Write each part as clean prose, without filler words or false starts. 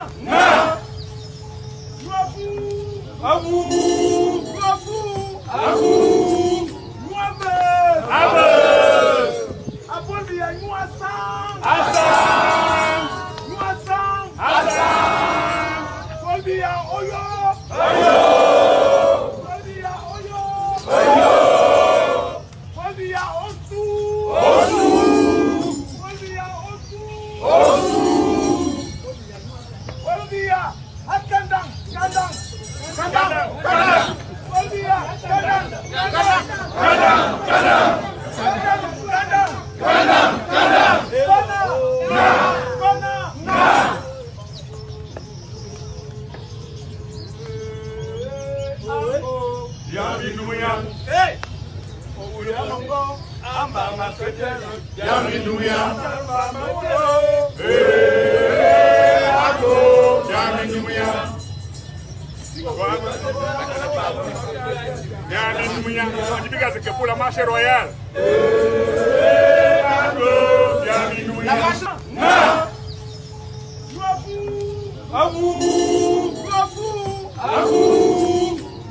Na. Abu. Abu. Abu. Abu. Muhammad. Ahmed. Biya Muasang. Asang. Muasang. Asang. Biya Oyo. Oyo. Biya Oyo. Oyo. Biya Osu. Osu. Biya Osu. Osu. Biya Kandang. Kandang. Kandang. Kandang. Biya Kandang. Kandang. Kandang. Kandang. Kandang. Kandang. Na. Na. Yami Nuya. Hey. Oguya Mongo. Amba Maskete. Yami Nuya. Hey. Ako. Yami Nuya. Yami Nuya. Onibiga zeke pour la marche royale. Yami Nuya. Na. Abu. Abu. Abu.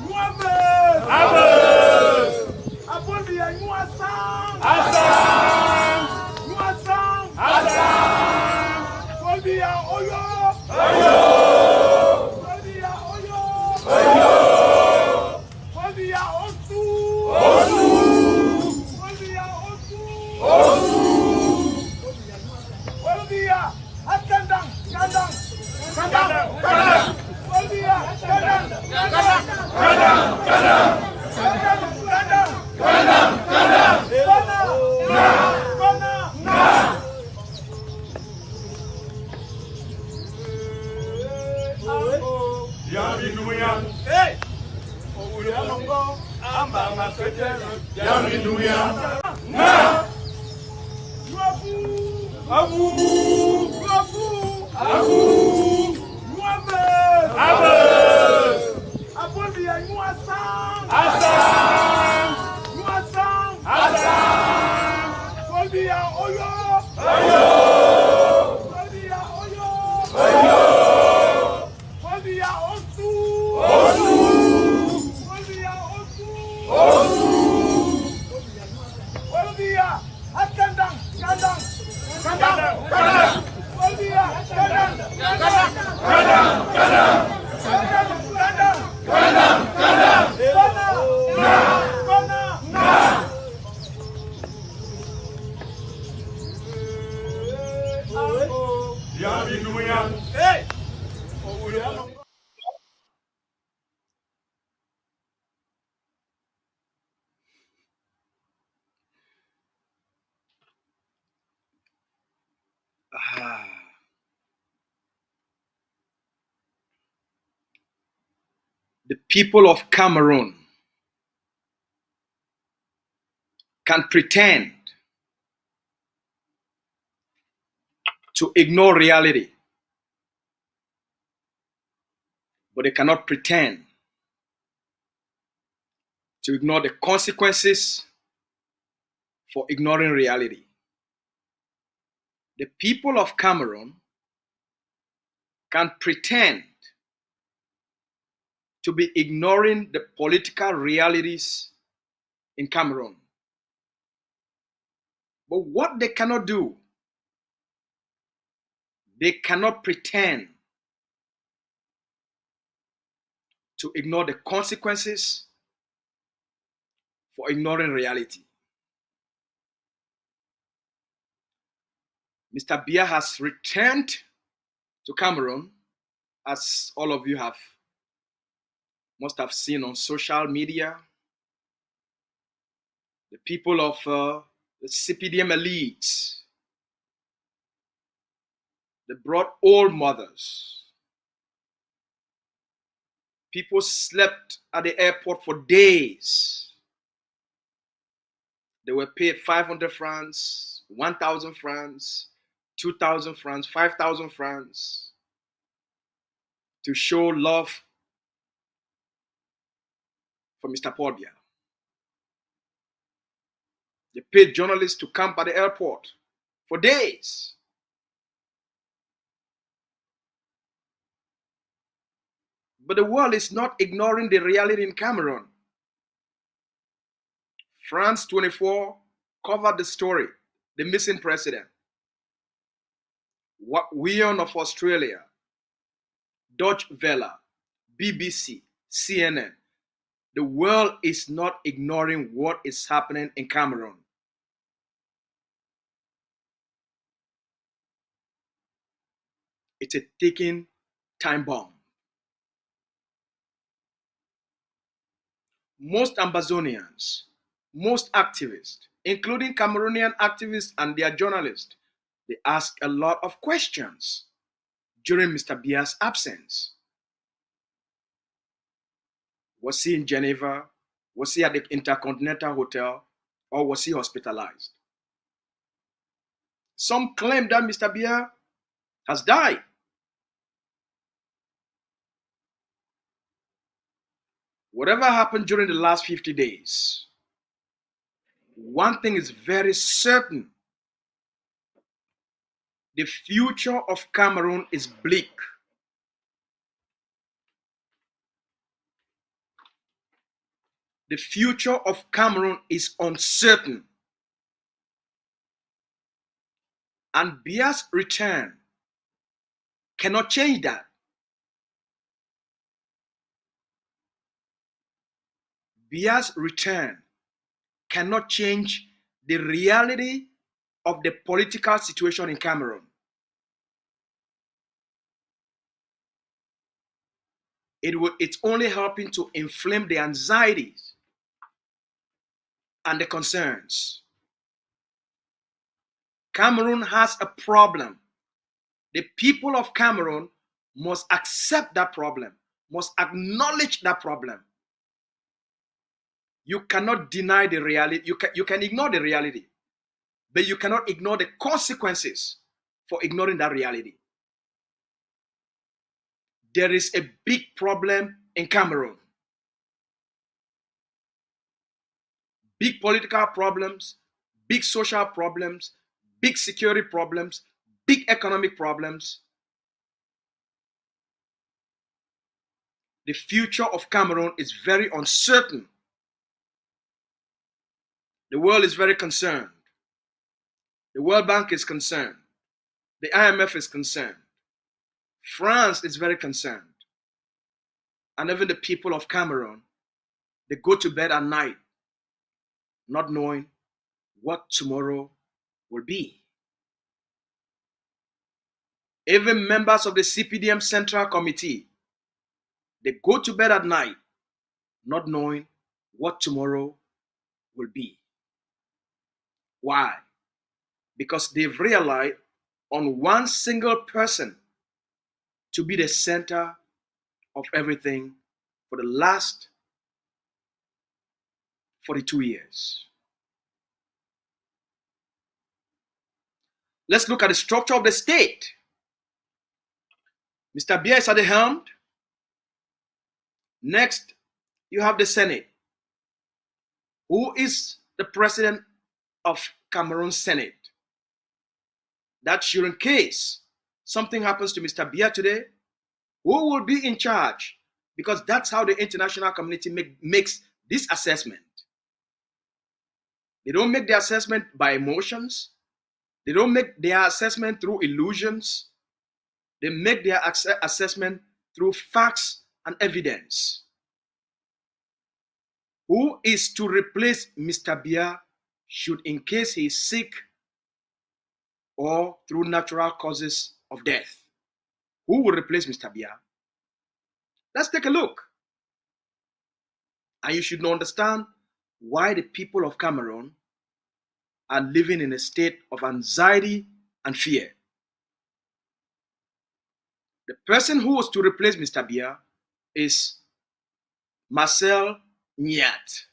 Muhammad. Ahmed. Biya Muasang. Asang. Muasang. Asang. Biya Oyo. Oyo. Biya Oyo. Oyo. Biya Osu. Osu. Biya Osu. Osu. Biya Kandang. Kandang. Kandang. Kandang. Biya Kandang. Kandang. Kandang. Kandang. Kandang. Kandang. Kandang. Na. Na. Yami Nuya. Hey. Oguya Mongo. Amba Maskete. Yami Nuya. Na. Abu. Abu. Abu. Muhammad. Ahmed. Biya Muasang. Asang. Muasang. Asang. Biya Oyo. Oyo. Biya Oyo. Oyo. Biya Osu. Osu. Biya Osu. Osu. Biya Kandang. Kandang. Kandang. Kandang. Biya Kandang. Kandang. Kandang. Kandang. Kandang. Kandang. Kandang. Na. Na. Yami Nuya. Hey. Oguya Mongo. The people of Cameroon can pretend to ignore reality, but they cannot pretend to ignore the consequences for ignoring reality. The people of Cameroon can pretend to be ignoring the political realities in Cameroon. But what they cannot do, they cannot pretend to ignore the consequences for ignoring reality. Mr. Biya has returned to Cameroon, as all of you must have seen on social media. The people of the CPDM elites, they brought old mothers. People slept at the airport for days. They were paid 500 francs, 1,000 francs, 2,000 francs, 5,000 francs to show love for Mr. Biya. They paid journalists to camp at the airport for days. But the world is not ignoring the reality in Cameroon. France 24 covered the story, the missing president. Wion of Australia, Deutsche Welle, BBC, CNN. The world is not ignoring what is happening in Cameroon. It's a ticking time bomb. Most Ambazonians, most activists, including Cameroonian activists and their journalists, they ask a lot of questions during Mr. Biya's absence. Was he in Geneva? Was he at the Intercontinental Hotel? Or was he hospitalized? Some claim that Mr. Biya has died. Whatever happened during the last 50 days, one thing is very certain. The future of Cameroon is bleak. The future of Cameroon is uncertain. And Biya's return cannot change that. Biya's return cannot change the reality of the political situation in Cameroon. It's only helping to inflame the anxieties and the concerns. Cameroon has a problem. The people of Cameroon must accept that problem, must acknowledge that problem. You cannot deny the reality. You can ignore the reality, but you cannot ignore the consequences for ignoring that reality. There is a big problem in Cameroon. Big political problems, big social problems, big security problems, big economic problems. The future of Cameroon is very uncertain. The world is very concerned. The World Bank is concerned. The IMF is concerned. France is very concerned. And even the people of Cameroon, they go to bed at night not knowing what tomorrow will be. Even members of the CPDM Central Committee, they go to bed at night not knowing what tomorrow will be. Why? Because they've relied on one single person to be the center of everything for the last 42 years. Let's look at the structure of the state. Mr. Biya is at the helm. Next, you have the Senate. Who is the president of Cameroon Senate? That should, in case something happens to Mr. Biya today, who will be in charge? Because that's how the international community makes this assessment. They don't make the assessment by emotions. They don't make their assessment through illusions. They make their assessment through facts and evidence. Who is to replace Mr. Biya should, in case he is sick or through natural causes of death? Who will replace Mr. Biya? Let's take a look. And you should understand why the people of Cameroon are living in a state of anxiety and fear. The person who was to replace Mr. Biya is Marcel Nyat.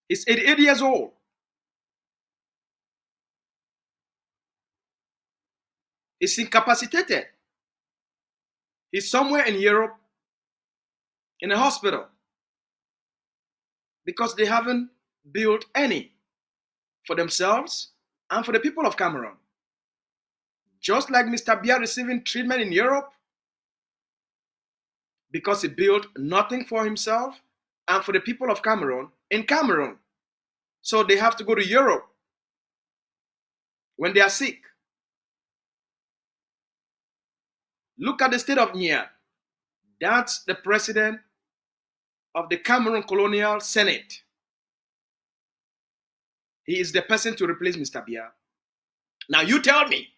He's 88 years old. He's incapacitated. He's somewhere in Europe in a hospital because they haven't built any for themselves and for the people of Cameroon. Just like Mr. Biya receiving treatment in Europe, because he built nothing for himself and for the people of Cameroon in Cameroon. So they have to go to Europe when they are sick. Look at the state of Nia. That's the president of the Cameroon Colonial Senate. He is the person to replace Mr. Biya. Now you tell me,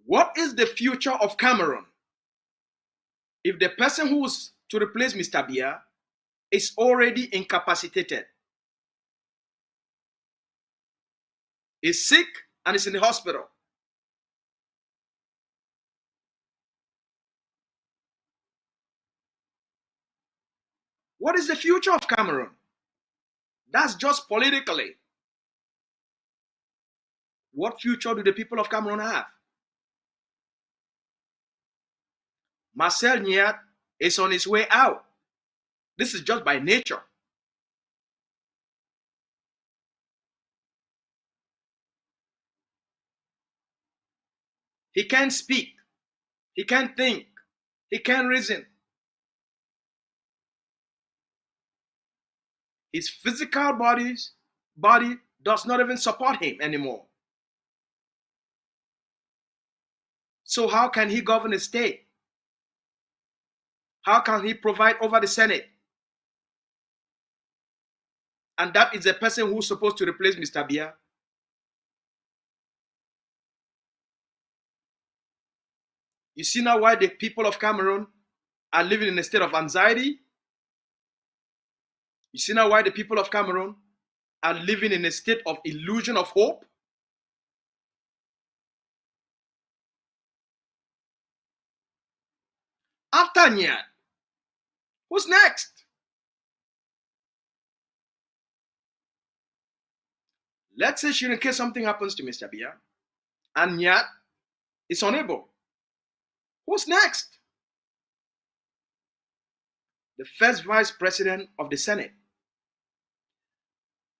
what is the future of Cameroon if the person who is to replace Mr. Biya is already incapacitated, is sick, and is in the hospital? What is the future of Cameroon? That's just politically. What future do the people of Cameroon have? Marcel Niat is on his way out. This is just by nature. He can't speak. He can't think. He can't reason. His physical body does not even support him anymore. So how can he govern a state? How can he provide over the Senate? And that is the person who's supposed to replace Mr. Biya. You see now why the people of Cameroon are living in a state of anxiety? You see now why the people of Cameroon are living in a state of illusion of hope? After Niat, who's next? Let's say, in case something happens to Mr. Biya and Niat is unable. Who's next? The first vice president of the Senate.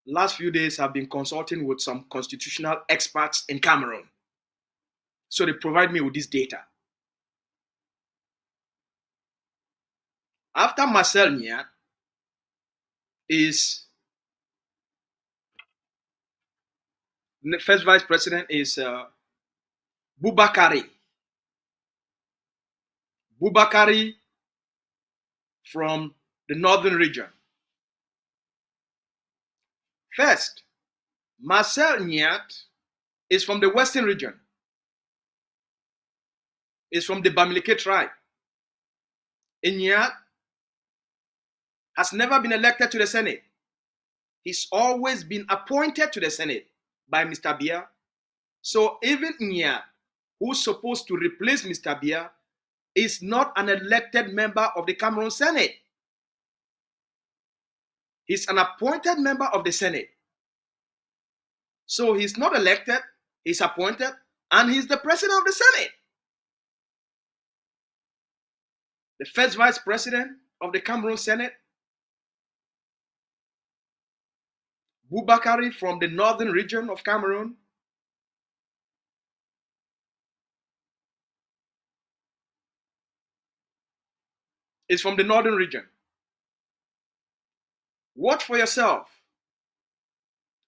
Last few days I've been consulting with some constitutional experts in Cameroon. So they provide me with this data. After Marcel Niat is the first vice president is Boubakary. Boubakary from the northern region. First, Marcel Niat is from the western region. Is from the Bamileke tribe. Niat has never been elected to the Senate. He's always been appointed to the Senate by Mr. Biya. So even Niat, who's supposed to replace Mr. Biya, is not an elected member of the Cameroon Senate. He's an appointed member of the Senate. So he's not elected, he's appointed, and he's the president of the Senate. The first vice president of the Cameroon Senate, Boubakary from the northern region of Cameroon, is from the northern region. Watch for yourself,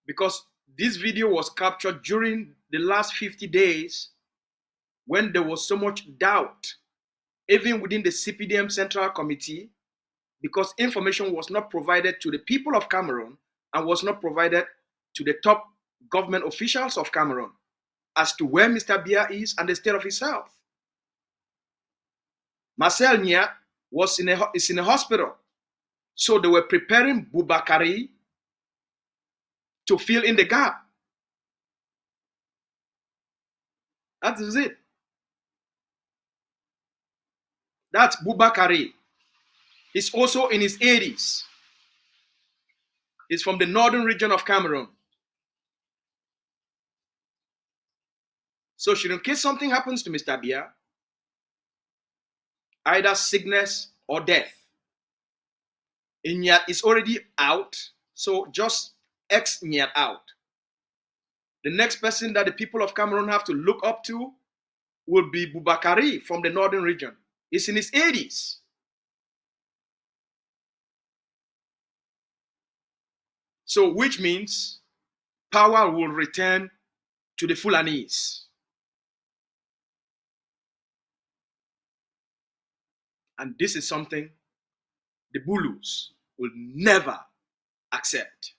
because this video was captured during the last 50 days when there was so much doubt, even within the CPDM Central Committee, because information was not provided to the people of Cameroon and was not provided to the top government officials of Cameroon as to where Mr. Biya is and the state of his health. Marcel Niat is in a hospital. So they were preparing Boubakary to fill in the gap. That is it. That's Boubakary. He's also in his 80s. He's from the northern region of Cameroon. So in case something happens to Mr. Biya, either sickness or death, Niat is already out, so just X Niat out. The next person that the people of Cameroon have to look up to will be Boubakary from the northern region. is in his 80s. So, which means power will return to the Fulanese. And this is something the Bulus will never accept.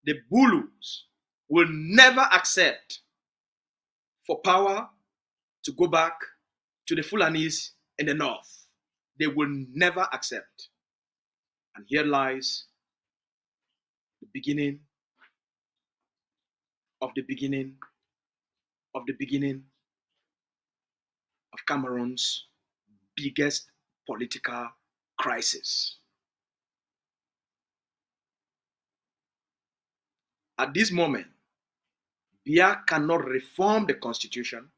The Bulus will never accept for power to go back to the Fulanese in the north. They will never accept. And here lies the beginning of the beginning of the beginning of Cameroon's biggest political crisis. At this moment, Biya cannot reform the constitution.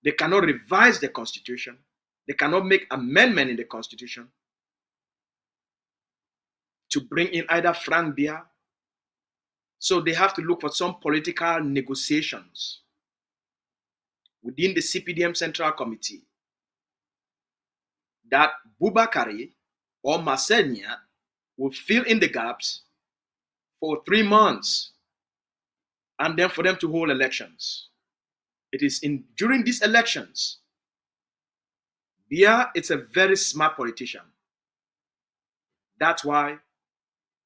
They cannot revise the constitution. They cannot make amendment in the constitution to bring in either Frank Biya. So they have to look for some political negotiations within the CPDM Central Committee that Boubacarry or Massenia will fill in the gaps for 3 months and then for them to hold elections. It is during these elections, Biya is a very smart politician. That's why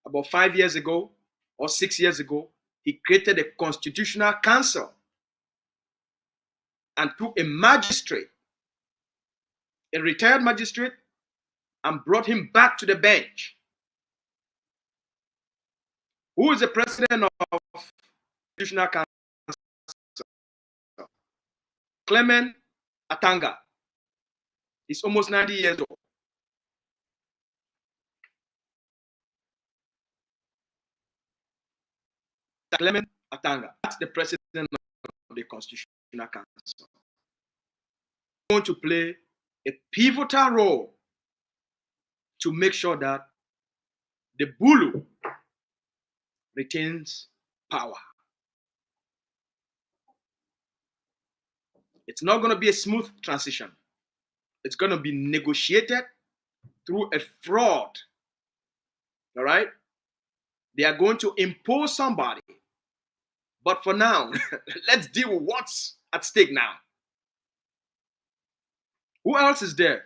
about 5 years ago or 6 years ago, he created a constitutional council and took a magistrate, a retired magistrate, and brought him back to the bench. Who is the president of the Constitutional Council? Clement Atanga. He's almost 90 years old. Clement Atanga. That's the president of the Constitutional Council. Going to play a pivotal role to make sure that the Bulu retains power. It's not going to be a smooth transition. It's going to be negotiated through a fraud. All right? They are going to impose somebody. But for now, let's deal with what's at stake now. Who else is there?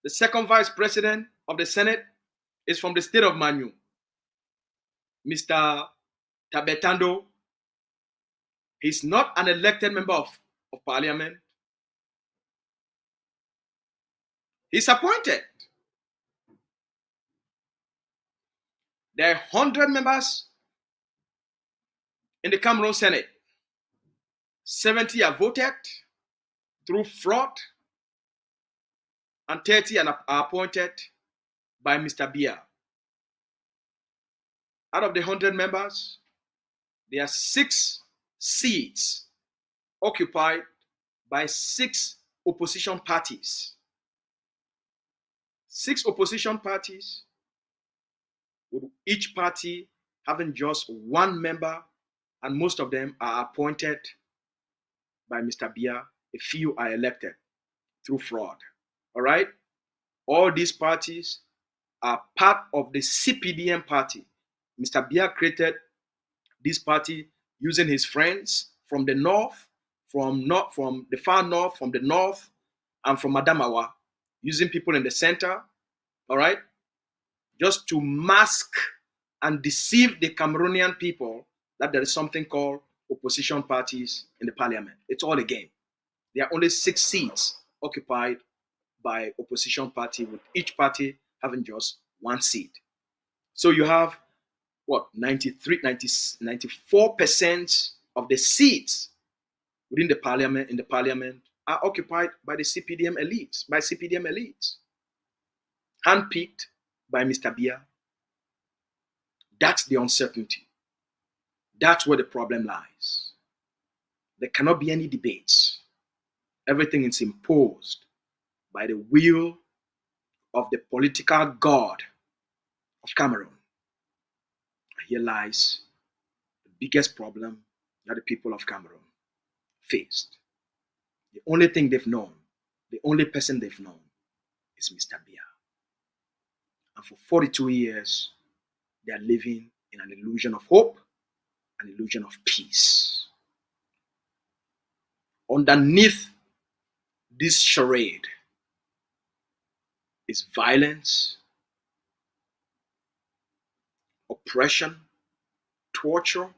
The second vice president of the Senate is from the state of Manu, Mr. Tabetando. He's not an elected member of Parliament. He's appointed. There are 100 members in the Cameroon Senate. 70 are voted through fraud, and 30 are appointed by Mr. Biya. Out of the 100 members, there are 6 seats occupied by 6 opposition parties. 6 opposition parties, with each party having just 1 member, and most of them are appointed by Mr. Biya. A few are elected through fraud. All right? All these parties are part of the CPDM party. Mr. Biya created this party using his friends from the north, from the far north, from the north, and from Adamawa, using people in the center, all right, just to mask and deceive the Cameroonian people that there is something called opposition parties in the parliament. It's all a game. There are only 6 seats occupied by opposition party, with each party having just 1 seat. So you have what, 94% of the seats within the parliament, in the parliament, are occupied by the CPDM elites, handpicked by Mr. Biya. That's the uncertainty. That's where the problem lies. There cannot be any debates. Everything is imposed by the will of the political god of Cameroon. Here lies the biggest problem that the people of Cameroon faced. The only thing they've known, the only person they've known is Mr. Biya. And for 42 years, they are living in an illusion of hope, an illusion of peace. Underneath this charade is violence, oppression, torture,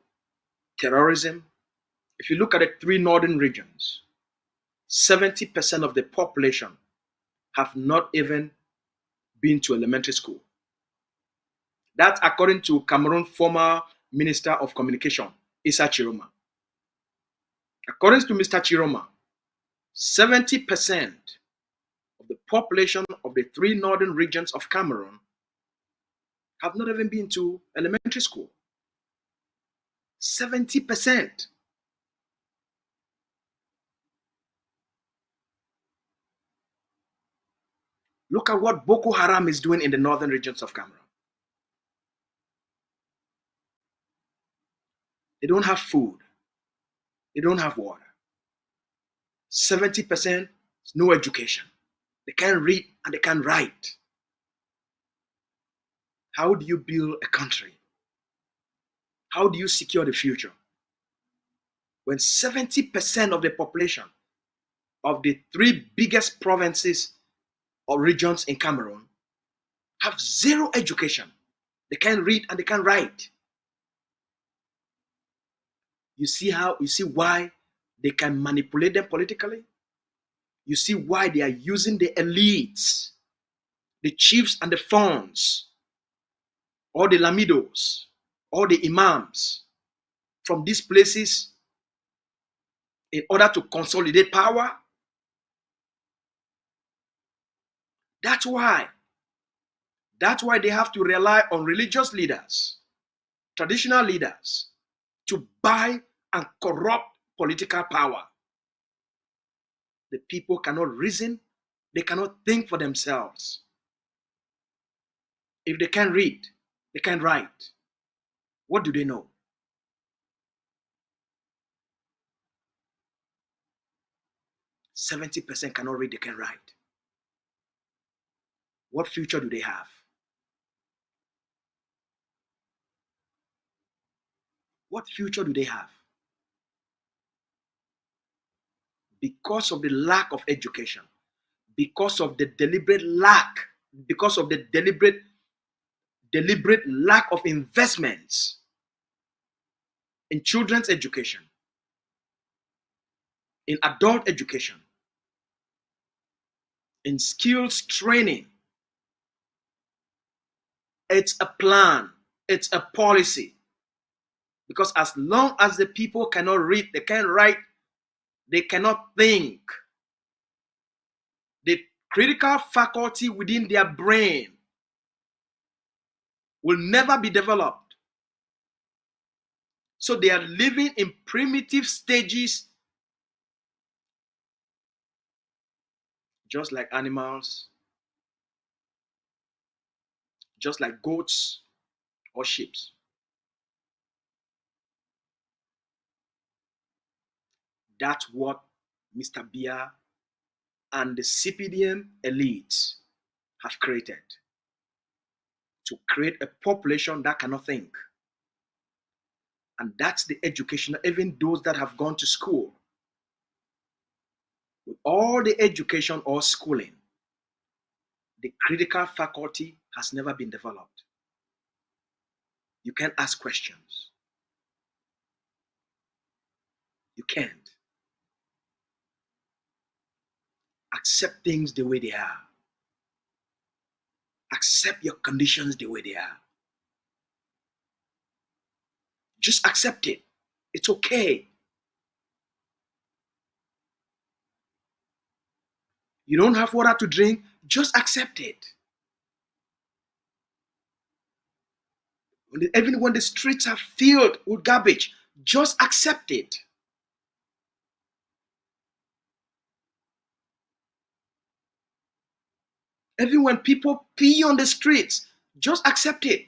terrorism. If you look at the three northern regions, 70% of the population have not even been to elementary school. That's according to Cameroon former Minister of Communication, Issa Chiroma. According to Mr. Chiroma, 70% of the population of the three northern regions of Cameroon have not even been to elementary school. 70%. Look at what Boko Haram is doing in the northern regions of Cameroon. They don't have food. They don't have water. 70% no education. They can't read and they can't write. How do you build a country? How do you secure the future? When 70% of the population of the three biggest provinces or regions in Cameroon have zero education. They can't read and they can't write. You see why they can manipulate them politically? You see why they are using the elites, the chiefs and the fawns, or the lamidos, or the imams from these places in order to consolidate power? That's why they have to rely on religious leaders, traditional leaders, to buy and corrupt political power. The people cannot reason, they cannot think for themselves. If they can't read, they can't write, what do they know? %70 cannot read, they can write. What future do they have? What future do they have? Because of the lack of education, because of the deliberate lack of investments in children's education, in adult education, in skills training. It's a plan, it's a policy. Because as long as the people cannot read, they can't write, they cannot think, the critical faculty within their brain will never be developed. So they are living in primitive stages, just like animals, just like goats or sheep. That's what Mr. Biya and the CPDM elites have created, to create a population that cannot think. And that's the education, even those that have gone to school. With all the education or schooling, the critical faculty has never been developed. You can't ask questions. You can't. Accept things the way they are. Accept your conditions the way they are. Just accept it. It's okay. You don't have water to drink, just accept it. Even when the streets are filled with garbage, just accept it. Even when people pee on the streets, just accept it.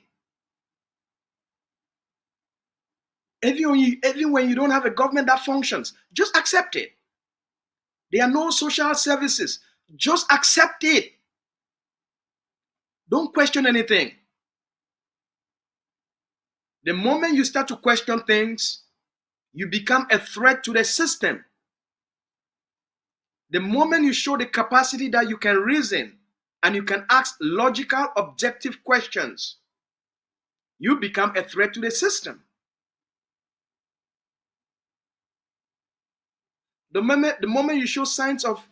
Even when you don't have a government that functions, just accept it. There are no social services. Just accept it. Don't question anything. The moment you start to question things, you become a threat to the system. The moment you show the capacity that you can reason and you can ask logical, objective questions, you become a threat to the system. The moment you show signs of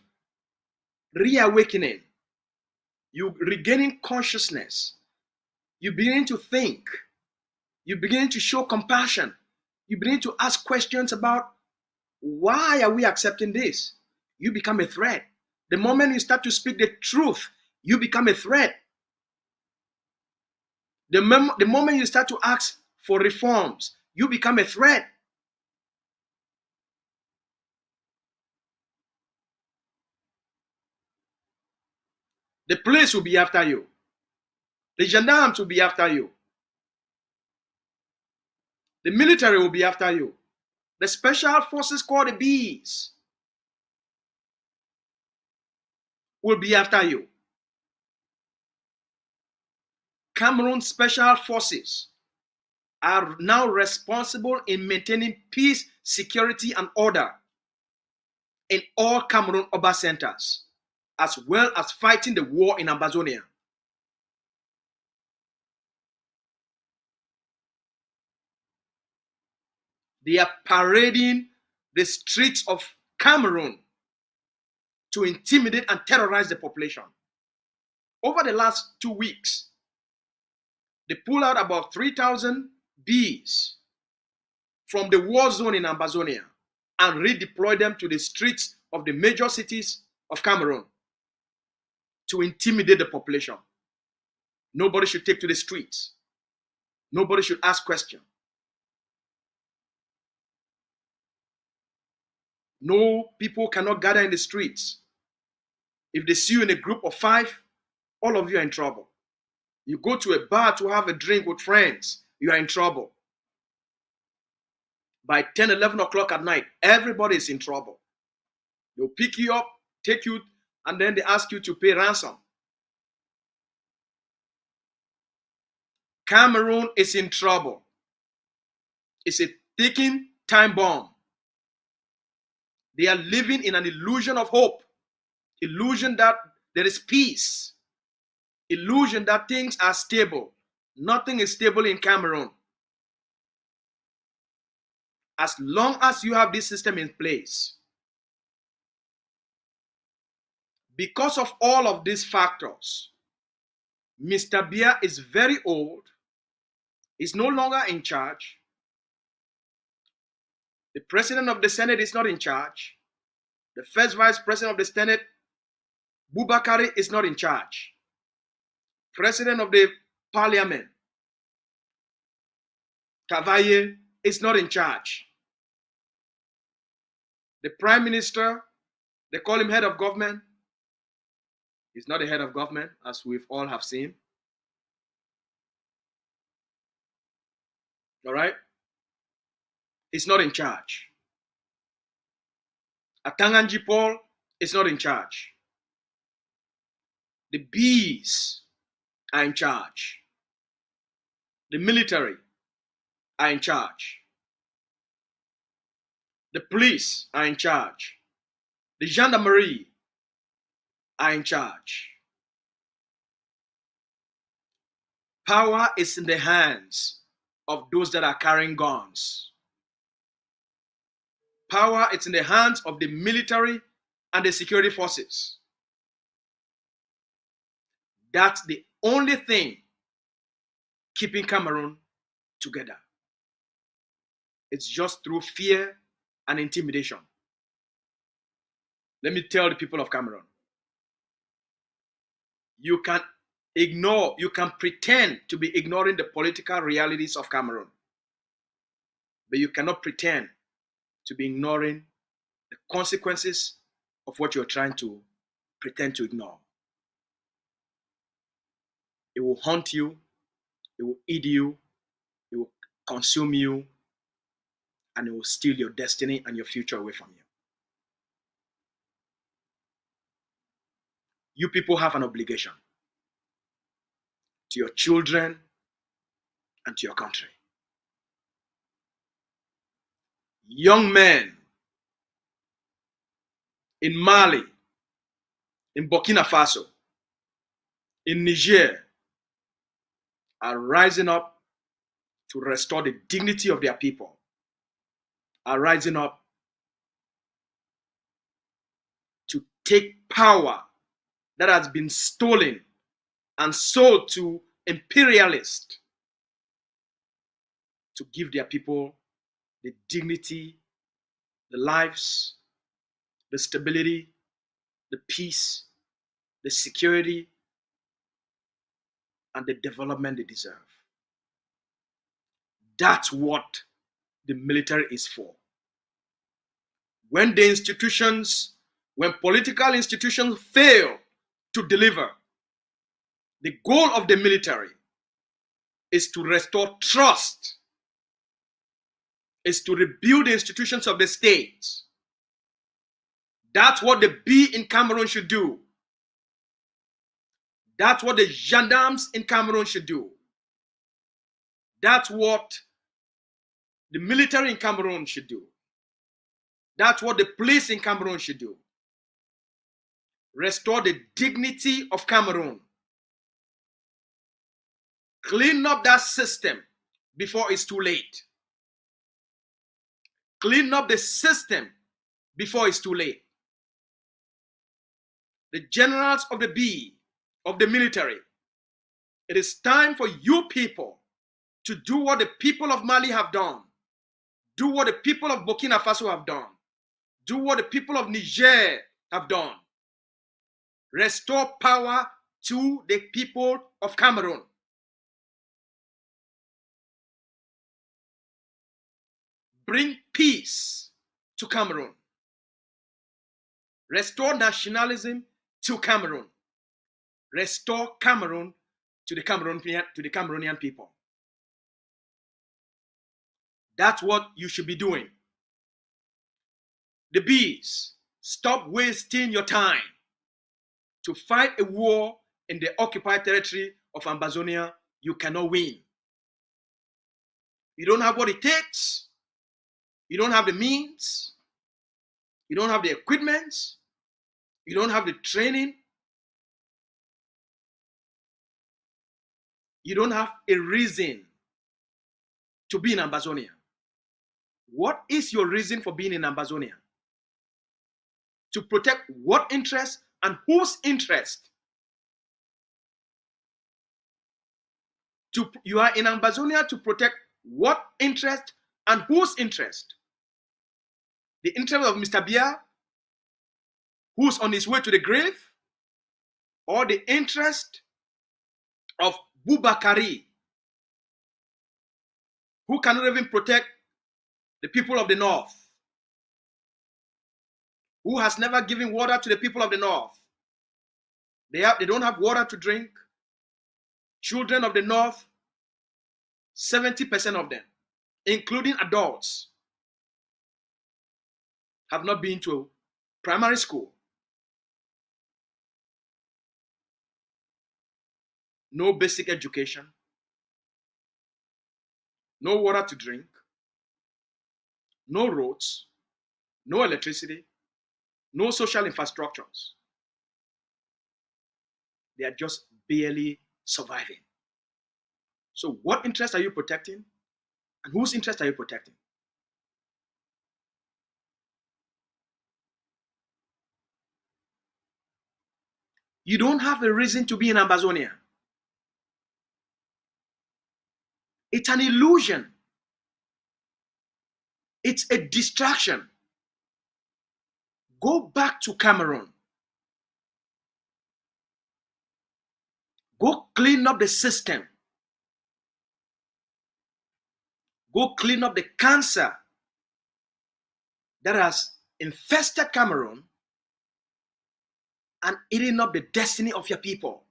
reawakening, you regaining consciousness, you begin to think, you begin to show compassion, you begin to ask questions about why are we accepting this? You become a threat. The moment you start to speak the truth, you become a threat. The moment you start to ask for reforms, you become a threat. The police will be after you. The gendarmes will be after you. The military will be after you. The special forces called the Bees will be after you. Cameroon special forces are now responsible in maintaining peace, security, and order in all Cameroon urban centers, as well as fighting the war in Amazonia. They are parading the streets of Cameroon to intimidate and terrorize the population. Over the last 2 weeks, they pulled out about 3,000 bees from the war zone in Amazonia and redeployed them to the streets of the major cities of Cameroon to intimidate the population. Nobody should take to the streets. Nobody should ask questions. No, people cannot gather in the streets. If they see you in a group of 5, all of you are in trouble. You go to a bar to have a drink with friends, you are in trouble. By 10, 11 o'clock at night, everybody is in trouble. They'll pick you up, take you, and then they ask you to pay ransom. Cameroon is in trouble. It's a ticking time bomb. They are living in an illusion of hope, illusion that there is peace, illusion that things are stable. Nothing is stable in Cameroon. As long as you have this system in place, because of all of these factors, Mr. Biya is very old. He's no longer in charge. The president of the Senate is not in charge. The first vice president of the Senate, Bubakari, is not in charge. President of the Parliament, Kavaye, is not in charge. The prime minister, they call him head of government. He's not the head of government, as we've all have seen. All right? He's not in charge. Atanganji Paul is not in charge. The bees are in charge. The military are in charge. The police are in charge. The gendarmerie are in charge. Power is in the hands of those that are carrying guns. Power is in the hands of the military and the security forces. That's the only thing keeping Cameroon together. It's just through fear and intimidation. Let me tell the people of Cameroon, you can ignore, you can pretend to be ignoring the political realities of Cameroon, but you cannot pretend to be ignoring the consequences of what you're trying to pretend to ignore. It will haunt you, it will eat you, it will consume you, and it will steal your destiny and your future away from you. you people have an obligation to your children and to your country. Young men in Mali, in Burkina Faso, in Niger are rising up to restore the dignity of their people, are rising up to take power that has been stolen and sold to imperialists, to give their people the dignity, the lives, the stability, the peace, the security, and the development they deserve. That's what the military is for. When political institutions fail to deliver, the goal of the military is to restore trust, is to rebuild the institutions of the state. That's what the B in Cameroon should do. That's what the gendarmes in Cameroon should do. That's what the military in Cameroon should do. That's what the police in Cameroon should do. Restore the dignity of Cameroon. Clean up that system before it's too late. Clean up the system before it's too late. The generals of the B, of the military, it is time for you people to do what the people of Mali have done. Do what the people of Burkina Faso have done. Do what the people of Niger have done. Restore power to the people of Cameroon. Bring peace to Cameroon. Restore nationalism to Cameroon. Restore Cameroon to the Cameroonian people. That's what you should be doing. The Bees, stop wasting your time to fight a war in the occupied territory of Ambazonia you cannot win. You don't have what it takes. You don't have the means. You don't have the equipment. You don't have the training. You don't have a reason to be in Ambazonia. What is your reason for being in Ambazonia? To protect what interest and whose interest? You are in Ambazonia to protect what interest and whose interest? The interest of Mr. Biya, who's on his way to the grave, or the interest of Bubakari, who cannot even protect the people of the North, who has never given water to the people of the North. They don't have water to drink. Children of the North, 70% of them, including adults, have not been to primary school. No basic education. No water to drink. No roads. No electricity. No social infrastructures. They are just barely surviving. So what interest are you protecting? And whose interest are you protecting? You don't have a reason to be in Ambazonia. It's an illusion. It's a distraction. Go back to Cameroon. Go clean up the system. Go clean up the cancer that has infested Cameroon and eating up the destiny of your people.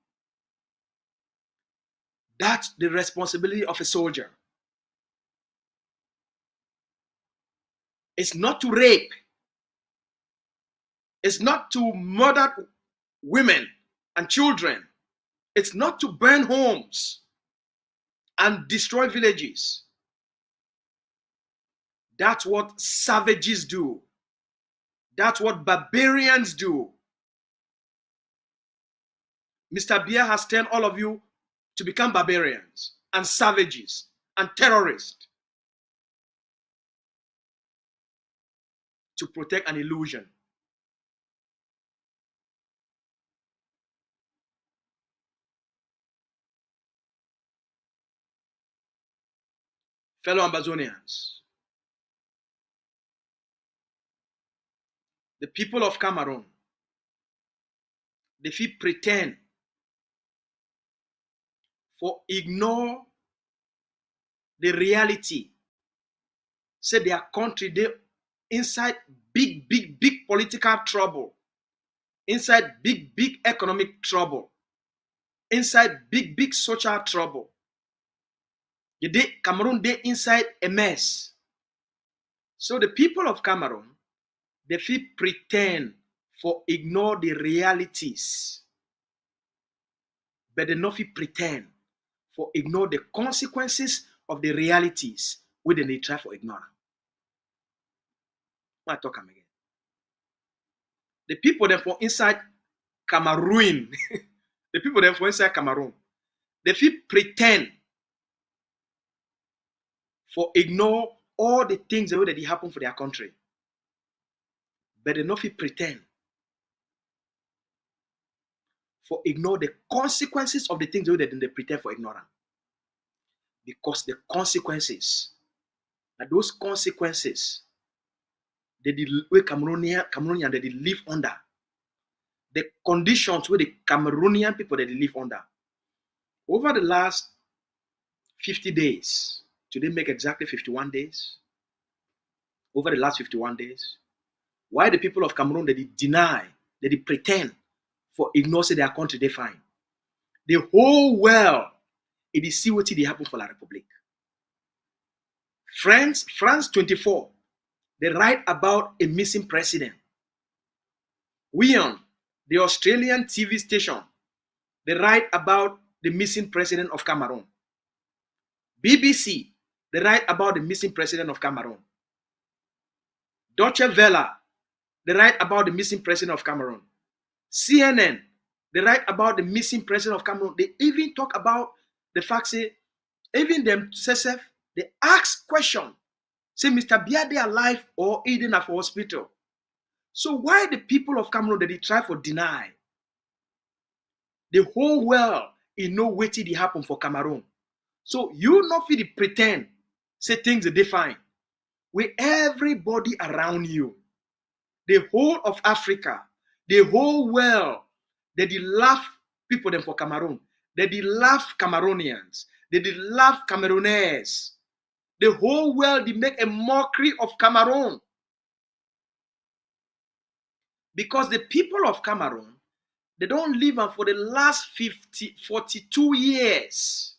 That's the responsibility of a soldier. It's not to rape. It's not to murder women and children. It's not to burn homes and destroy villages. That's what savages do. That's what barbarians do. Mr. Biya has turned all of you to become barbarians and savages and terrorists to protect an illusion. Fellow Amazonians, the people of Cameroon, they feel pretend for ignore the reality. Say their country, they inside big political trouble, inside big economic trouble, inside big social trouble. Cameroon, they inside a mess. So the people of Cameroon, they feel pretend for ignore the realities, but they not feel pretend for ignore the consequences of the realities where they try for ignore. I talk them again. The people that for inside Cameroon, the people that for inside Cameroon, they feel pretend for ignore all the things that they happen for their country. But they not feel pretend for ignore the consequences of the things that they pretend for ignorance. Because the consequences, and those consequences, the Cameroonian that they live under, the conditions where the Cameroonian people that they live under, over the last 50 days, today make exactly 51 days, over the last 51 days, why the people of Cameroon that they deny, that they pretend for ignore their country they find. The whole world, it is see what they happen for La Republic. France 24, they write about a missing president. On the Australian TV station, they write about the missing president of Cameroon. BBC, they write about the missing president of Cameroon. Deutsche Welle, they write about the missing president of Cameroon. CNN, they write about the missing president of Cameroon. They even talk about the fact, say, even them, they ask question, say, Mr. Biya, they alive or hidden at hospital. So why the people of Cameroon that they try for deny? The whole world is no waiting to happen for Cameroon. So you not feel pretend, say things are fine. With everybody around you, the whole of Africa, the whole world, they laugh people them for Cameroon. They laugh Cameroonians. They laugh Cameroonese. The whole world, they make a mockery of Cameroon. Because the people of Cameroon, they don't live on for the last 42 years.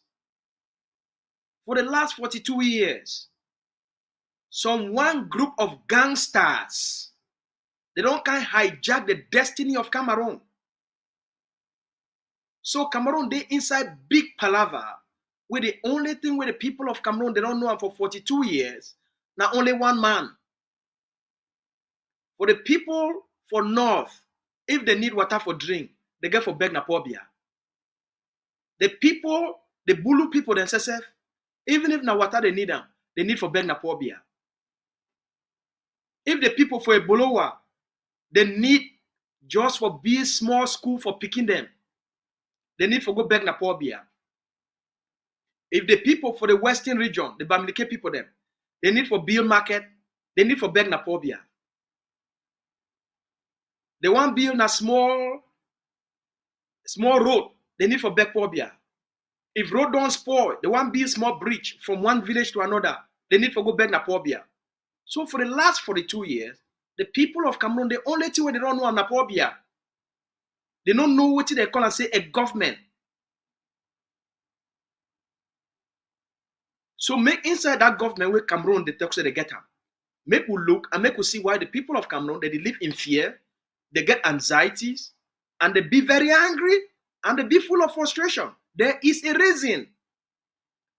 For the last 42 years, one group of gangsters, they don't kind of hijack the destiny of Cameroon. So Cameroon, they inside big palaver, where the only thing where the people of Cameroon, they don't know for 42 years, now only one man. For the people for North, if they need water for drink, they get for beg na Biya. The people, the Bulu people themselves, even if na water they need them, they need for beg na Biya. If the people for Ebolowa, they need just for be small school for picking them, they need for go beg na Biya. If the people for the Western region, the Bamileke people them, they need for build market, they need for beg na Biya. They want build a small road, they need for beg Biya. If road don't spoil, they want build small bridge from one village to another, they need for go beg na Biya. So for the last 42 years, the people of Cameroon, the only thing where they don't know na Biya. They don't know what they call and say a government. So make inside that government where Cameroon, they talk so they get them. Make we look and make we see why the people of Cameroon, they live in fear, they get anxieties, and they be very angry, and they be full of frustration. There is a reason.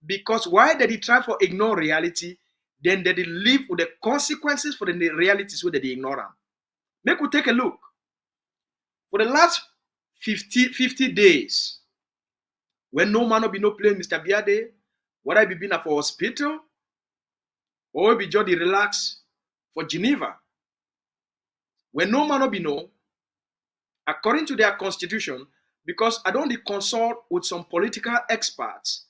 Because why did they try to ignore reality, then they live with the consequences for the realities where they ignore them. Make we take a look. For the last 50 days, when no man will be no playing Mr. Biya, whether it be been for hospital, or be just relax for Geneva. When no man will be no, according to their constitution, because I don't consult with some political experts,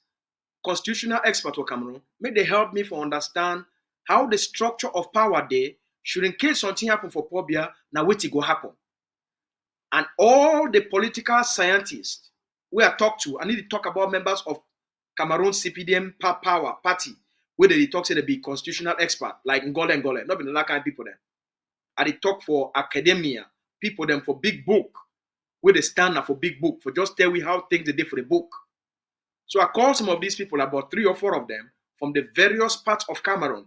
constitutional experts for Cameroon, may they help me for understand how the structure of power there should, in case something happen for Biya, now wait it go happen. And all the political scientists we are talked to, I need to talk about members of Cameroon CPDM power party, where they talk say they be constitutional expert, like Ngole, not be the kind of people then. And they talk for academia, people them for big book, where they stand up for big book, for just tell we how things they did for the book. So I called some of these people, about 3 or 4 of them, from the various parts of Cameroon,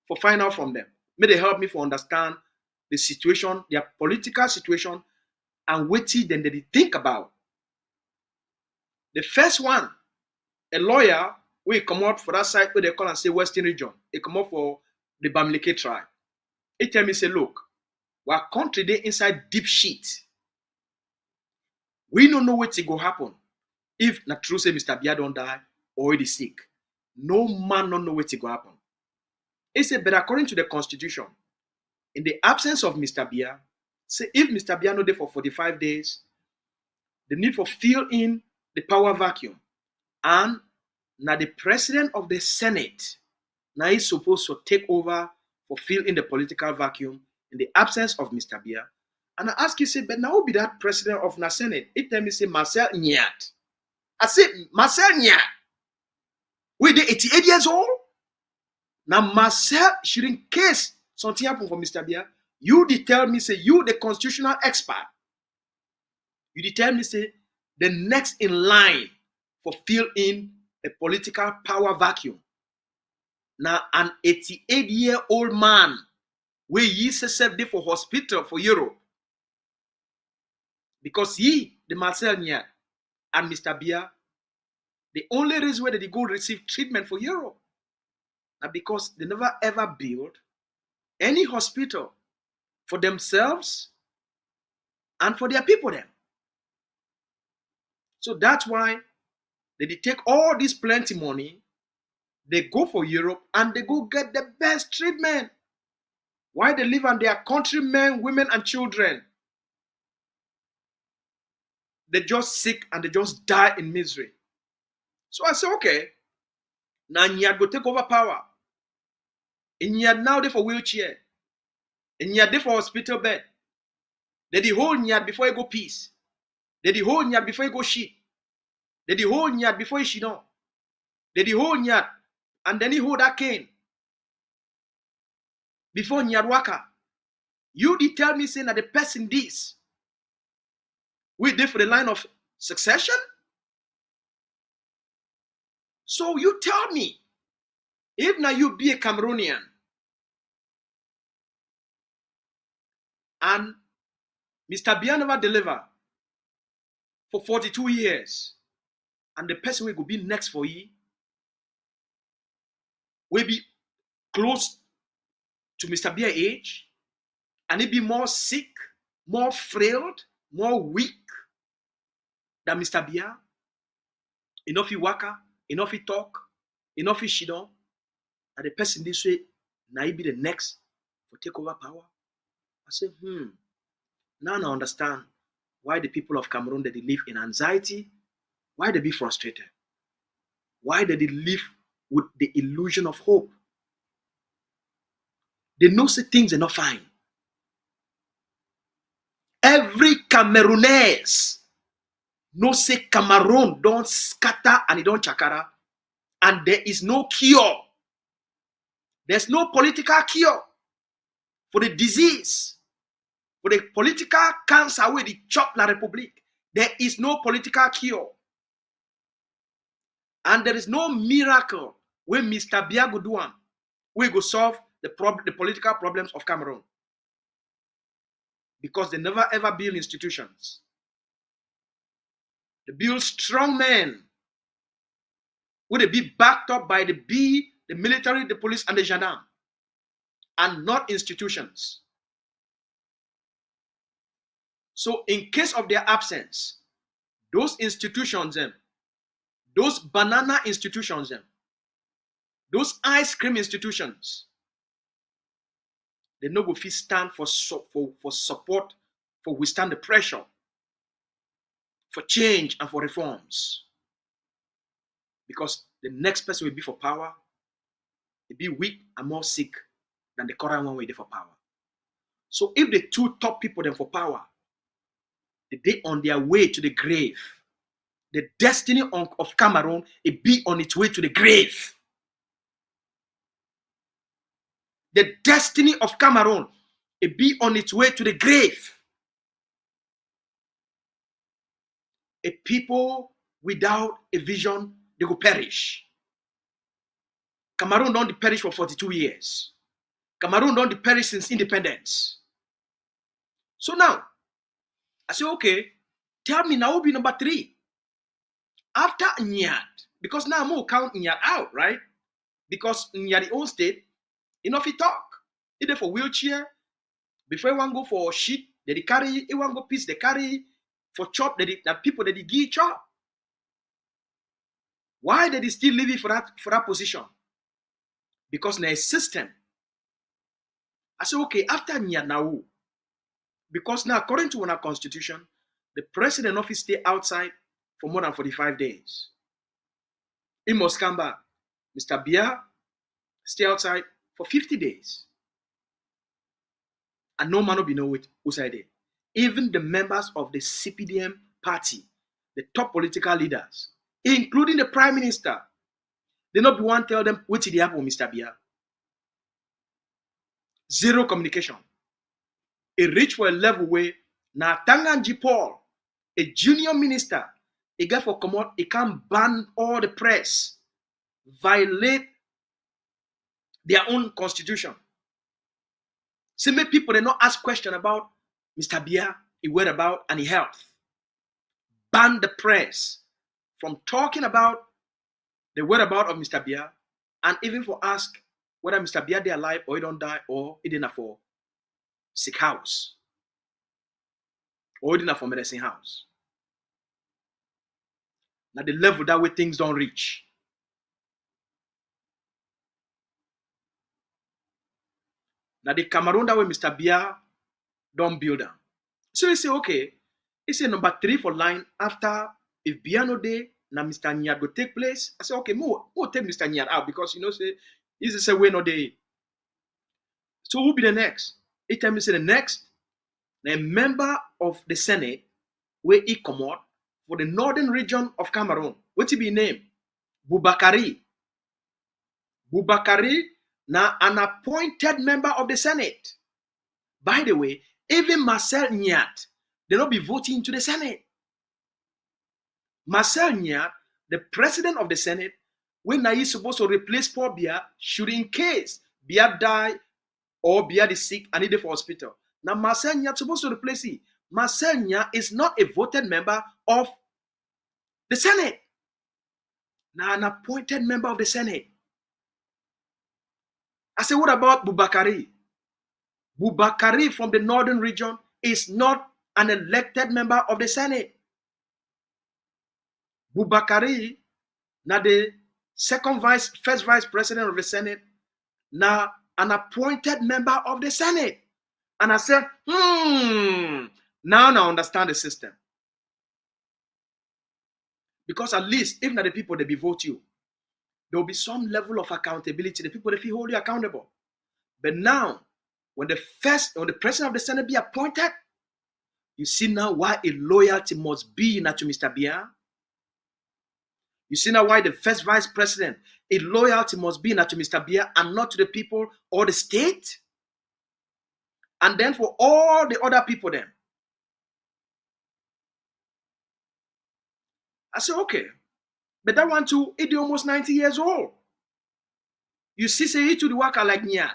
for find out from them. May they help me for understand the situation, their political situation, and what then they think about. The first one, a lawyer, will come out for that side where they call and say Western region. He come out for the Bamileke tribe. He tell me, say, look, our country they inside deep shit. We don't know what go happen. If not true say Mr. Biya don't die or he is sick. No man don't know what go happen. He said, but according to the constitution, in the absence of Mr. Biya, say if Mr. Biya no there for 45 days, the need for fill in the power vacuum. And now the president of the Senate now is supposed to take over for fill in the political vacuum in the absence of Mr. Biya. And I ask you, say, but now who be that president of the Senate? It tell me say Marcel Nyat. I say Marcel Nyat. We the 88 years old. Now Marcel should, in case something happen for Mr. Biya, you did tell me say you the constitutional expert. You did tell me say the next in line for fill in a political power vacuum. Now an 88-year-old man where he self there for hospital for Europe. Because he, the Marcel Nyat, and Mr. Biya, the only reason why they go receive treatment for Europe. Now because they never ever build any hospital for themselves and for their people then. So that's why they take all this plenty money, they go for Europe and they go get the best treatment. Why they live on their countrymen, women, and children? They just sick and they just die in misery. So I say, okay, now Nyad go take over power. And Nyad now there for wheelchair. And Nyad there for hospital bed. They the whole Nyad before he go peace. They the whole Nyad before he go shit. They the whole Nyad before he shit on. They the whole Nyad and then he hold that cane. Before Nyad waka. You did tell me saying that the person this. We did for the line of succession. So you tell me, if now you be a Cameroonian and Mr. Biya never deliver for 42 years, and the person will go be next for you will be close to Mr. Biya age, and he be more sick, more frail, more weak than Mr. Biya. Enough he waka, enough he talk, enough he shidon, and the person this way, now he be the next for take over power. I say, now I understand why the people of Cameroon that they live in anxiety, why they be frustrated, why they live with the illusion of hope. They know say things are not fine. Every Cameroonese know say Cameroon don't scatter and it don't chakara, and there is no cure. There's no political cure for the disease, for the political cancer where they chop la Republic. There is no political cure. And there is no miracle where Mr. Biya go do one, we go solve the political problems of Cameroon. Because they never ever build institutions. They build strong men. Would they be backed up by the military, the police, and the gendarme, and not institutions? So in case of their absence, those institutions, those banana institutions, those ice cream institutions, they no go fit stand for support, for withstand the pressure, for change and for reforms. Because the next person will be for power, will be weak and more sick than the current one will be for power. So if the two top people then for power, they on their way to the grave, the destiny of Cameroon it be on its way to the grave. The destiny of Cameroon it be on its way to the grave. A people without a vision, they will perish. Cameroon don't perish for 42 years. Cameroon don't perish since independence. So now, I say, okay, tell me now who be number 3. After Nyad, because now I'm going to count Nyad out, right? Because Nyad the own state, enough he talk. Either for wheelchair, before one go for shit, they carry, one go piece, they carry for chop, that people that they give chop. Why did they still leave it for that position? Because there's a system. I say, okay, after Nyad now, because now according to our constitution, the president office stay outside for more than 45 days. He must come back. Mr. Biya stay outside for 50 days. And no man will be know outside there. Even the members of the CPDM party, the top political leaders, including the prime minister, they not be one tell them what did happen with Mr. Biya. Zero communication. It reached for a level where now Tanganji Paul, a junior minister, he got for come out, he can ban all the press, violate their own constitution. So many people they not ask question about Mr. Biya, his whereabouts and his health. Ban the press from talking about the whereabouts of Mr. Biya, and even for ask whether Mr. Biya they alive or he don't die or he didn't for sick house or he didn't for medicine house. Now the level that way things don't reach. Now the Cameroon that way Mr. Biya don't build them. So he say, okay, he say number 3 for line after if Biya no day, now Mr. Nyad will take place. I say, okay, we'll take Mr. Nyad out because say he's the same way no day. So who be the next? He tell me say the next, the member of the Senate where he come out for the northern region of Cameroon. What he be named? Bubakari. Bubakari now an appointed member of the Senate. By the way, even Marcel Nyat, they not be voting to the Senate. Marcel Nyat, the president of the Senate, when he's supposed to replace Paul Biya, should in case Biya die or Biya is sick and need for hospital. Now Marcel Nyat supposed to replace him. Marcel Nyat is not a voted member of the Senate. Now an appointed member of the Senate. I say, what about Bubakari? Bubakari from the northern region is not an elected member of the Senate. Bubakari, now the first vice president of the Senate, now an appointed member of the Senate. And I said, now I understand the system. Because at least, if not the people that be vote you, there will be some level of accountability. The people that feel hold you accountable. But now, when the president of the Senate be appointed, you see now why a loyalty must be not to Mr. Biya. You see now why the first vice president, a loyalty must be not to Mr. Biya and not to the people or the state. And then for all the other people then. I say, okay. But that one too, it almost 90 years old. You see, say he to the worker like Nyan.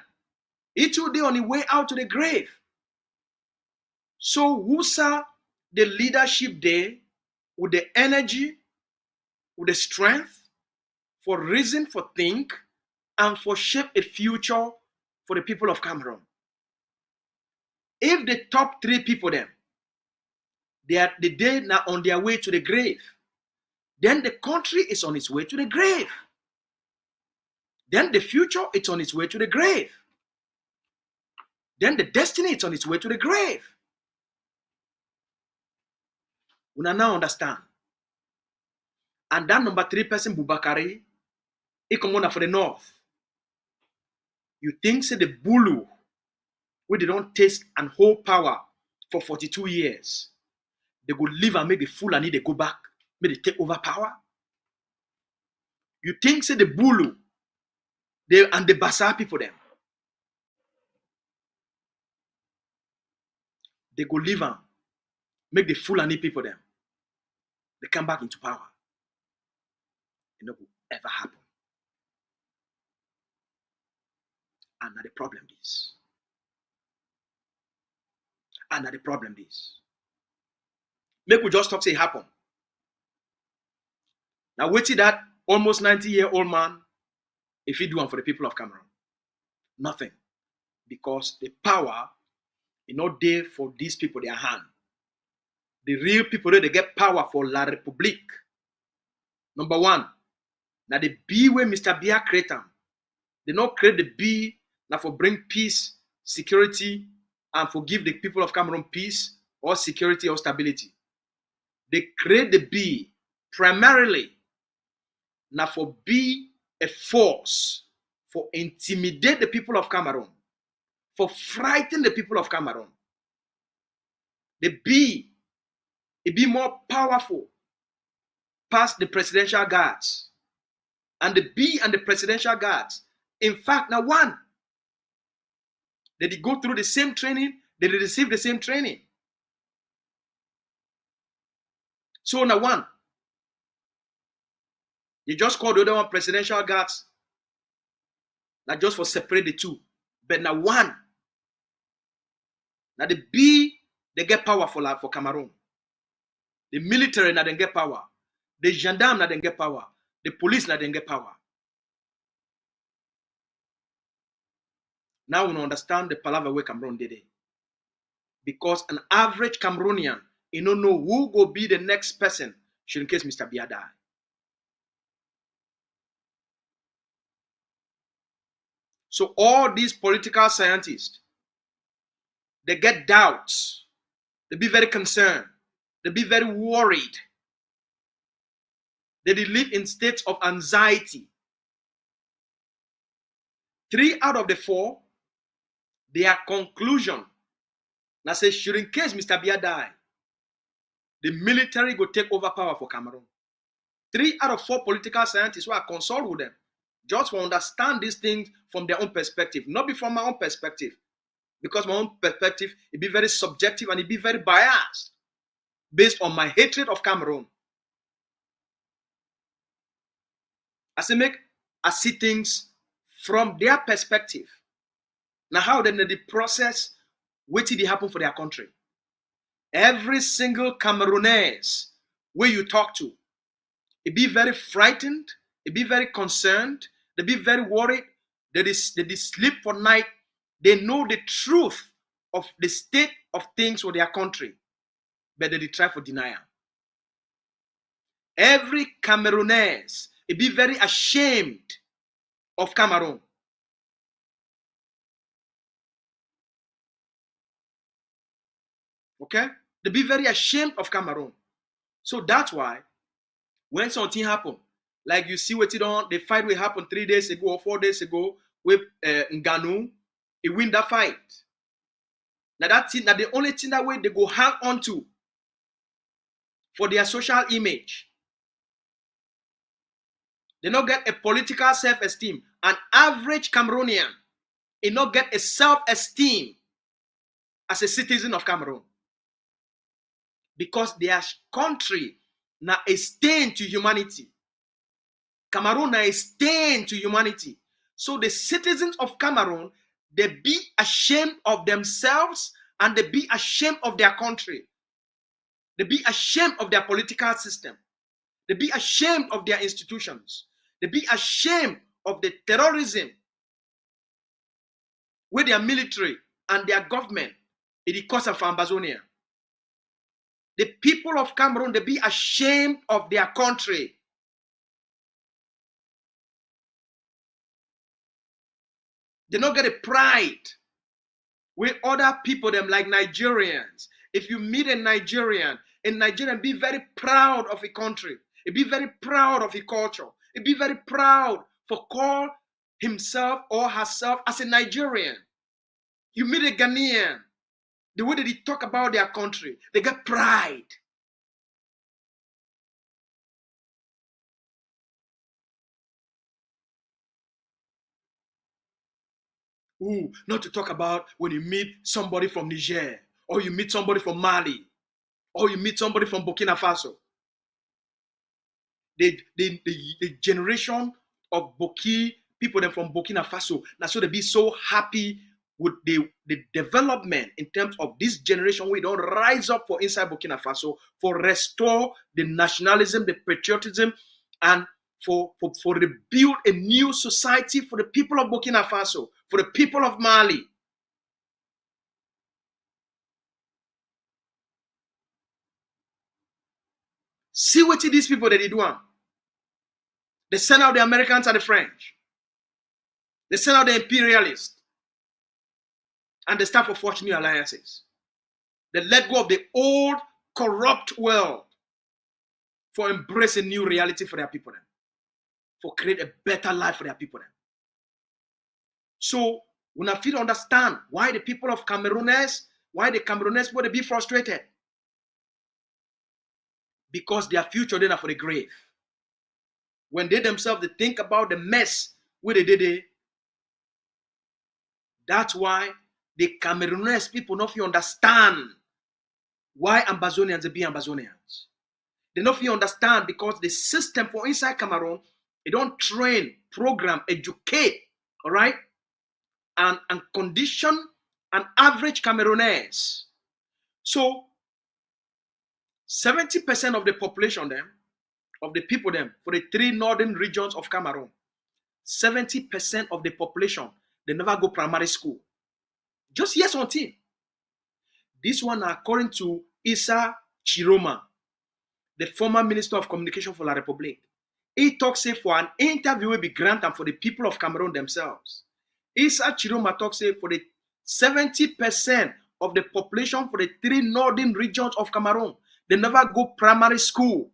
He too they on the way out to the grave. So who saw the leadership there with the energy, with the strength, for reason, for think, and for shape a future for the people of Cameroon. If the top 3 people them, they are the day now on their way to the grave, then the country is on its way to the grave. Then the future is on its way to the grave. Then the destiny is on its way to the grave. We now understand. And that number 3 person, Bubakari, he come on for the north. You think say the Bulu, where they don't taste and hold power for 42 years, they go live and make the fool and they go back, make they take over power? You think say the Bulu, they and the Basa people them, they go live and make the fool and people them, they come back into power? It never will ever happen. And now the problem is. And now the problem is. Make we just talk say it happen. Now wait till that almost 90-year-old man, if he do one for the people of Cameroon. Nothing. Because the power is not there for these people, their hand. The real people they get power for La République. Number 1. Now the B where Mr. Biya create them. They not create the B now for bring peace, security, and for give the people of Cameroon peace or security or stability. They create the B primarily now for be a force for intimidate the people of Cameroon, for frighten the people of Cameroon. The B, it be more powerful past the presidential guards. And the B and the presidential guards, in fact, now one, they did go through the same training, they did receive the same training. So now one, you just call the other one presidential guards, not just for separate the two, but now one. Now the B, they get power for Cameroon. The military now they get power. The gendarme now they get power. The police now they get power. Now we understand the palaver way Cameroon did it. Because an average Cameroonian, you don't know who will be the next person should in case Mr. Biya die. So all these political scientists, they get doubts. They be very concerned. They be very worried. They live in states of anxiety. 3 out of the 4, their conclusion now says, should in case Mr. Biya die, the military go take over power for Cameroon. 3 out of 4 political scientists who I consult with them just to understand these things from their own perspective, not be from my own perspective. Because my own perspective, it be very subjective and it be very biased based on my hatred of Cameroon. I see things from their perspective. Now, how then the process, what did it happen for their country? Every single Cameroonese where you talk to, it be very frightened, it be very concerned, they be very worried, they sleep for night, they know the truth of the state of things for their country, but they try for denial. Every Cameroonese, it be very ashamed of Cameroon. Okay? They be very ashamed of Cameroon. So that's why when something happen, like you see what it on, the fight will happen 3 days ago or 4 days ago with Ngannou, he win that fight. Now that's the only thing that way they go hang on to for their social image. They not get a political self-esteem. An average Cameroonian, he not get a self-esteem as a citizen of Cameroon. Because their country now a stain to humanity. Cameroon now a stain to humanity. So the citizens of Cameroon, they be ashamed of themselves and they be ashamed of their country. They be ashamed of their political system. They be ashamed of their institutions. They be ashamed of the terrorism with their military and their government in the course of Amazonia. The people of Cameroon, they be ashamed of their country. They don't get a pride with other people, them like Nigerians. If you meet a Nigerian be very proud of a country. He be very proud of a culture. He be very proud for call himself or herself as a Nigerian. You meet a Ghanaian, the way that they talk about their country, they get pride. Ooh, not to talk about when you meet somebody from Niger, or you meet somebody from Mali, or you meet somebody from Burkina Faso. The generation of people them from Burkina Faso, now so they be so happy with the development in terms of this generation. We don't rise up for inside Burkina Faso for restore the nationalism, the patriotism, and for rebuild a new society for the people of Burkina Faso, for the people of Mali. See what these people that they do. They send out the Americans and the French. They send out the imperialists. And they start for forging new alliances. They let go of the old, corrupt world for embracing new reality for their people. For create a better life for their people. So, when I feel understand why the people of why the Cameroonese would be frustrated. Because their future then are for the grave. When they themselves they think about the mess where they did, that's why the Cameroonese people not understand why Ambazonians be Ambazonians. They not understand because the system for inside Cameroon, they don't train, program, educate, all right, and condition an average Cameroonese. So 70% of the population of the people for the 3 northern regions of Cameroon, 70% of the population, they never go primary school. Just yes on team. This one according to Issa Chiroma, the former Minister of Communication for La République. He talks say for an interview will be granted for the people of Cameroon themselves. Issa Chiroma talks say for the 70% of the population for the 3 northern regions of Cameroon, they never go primary school.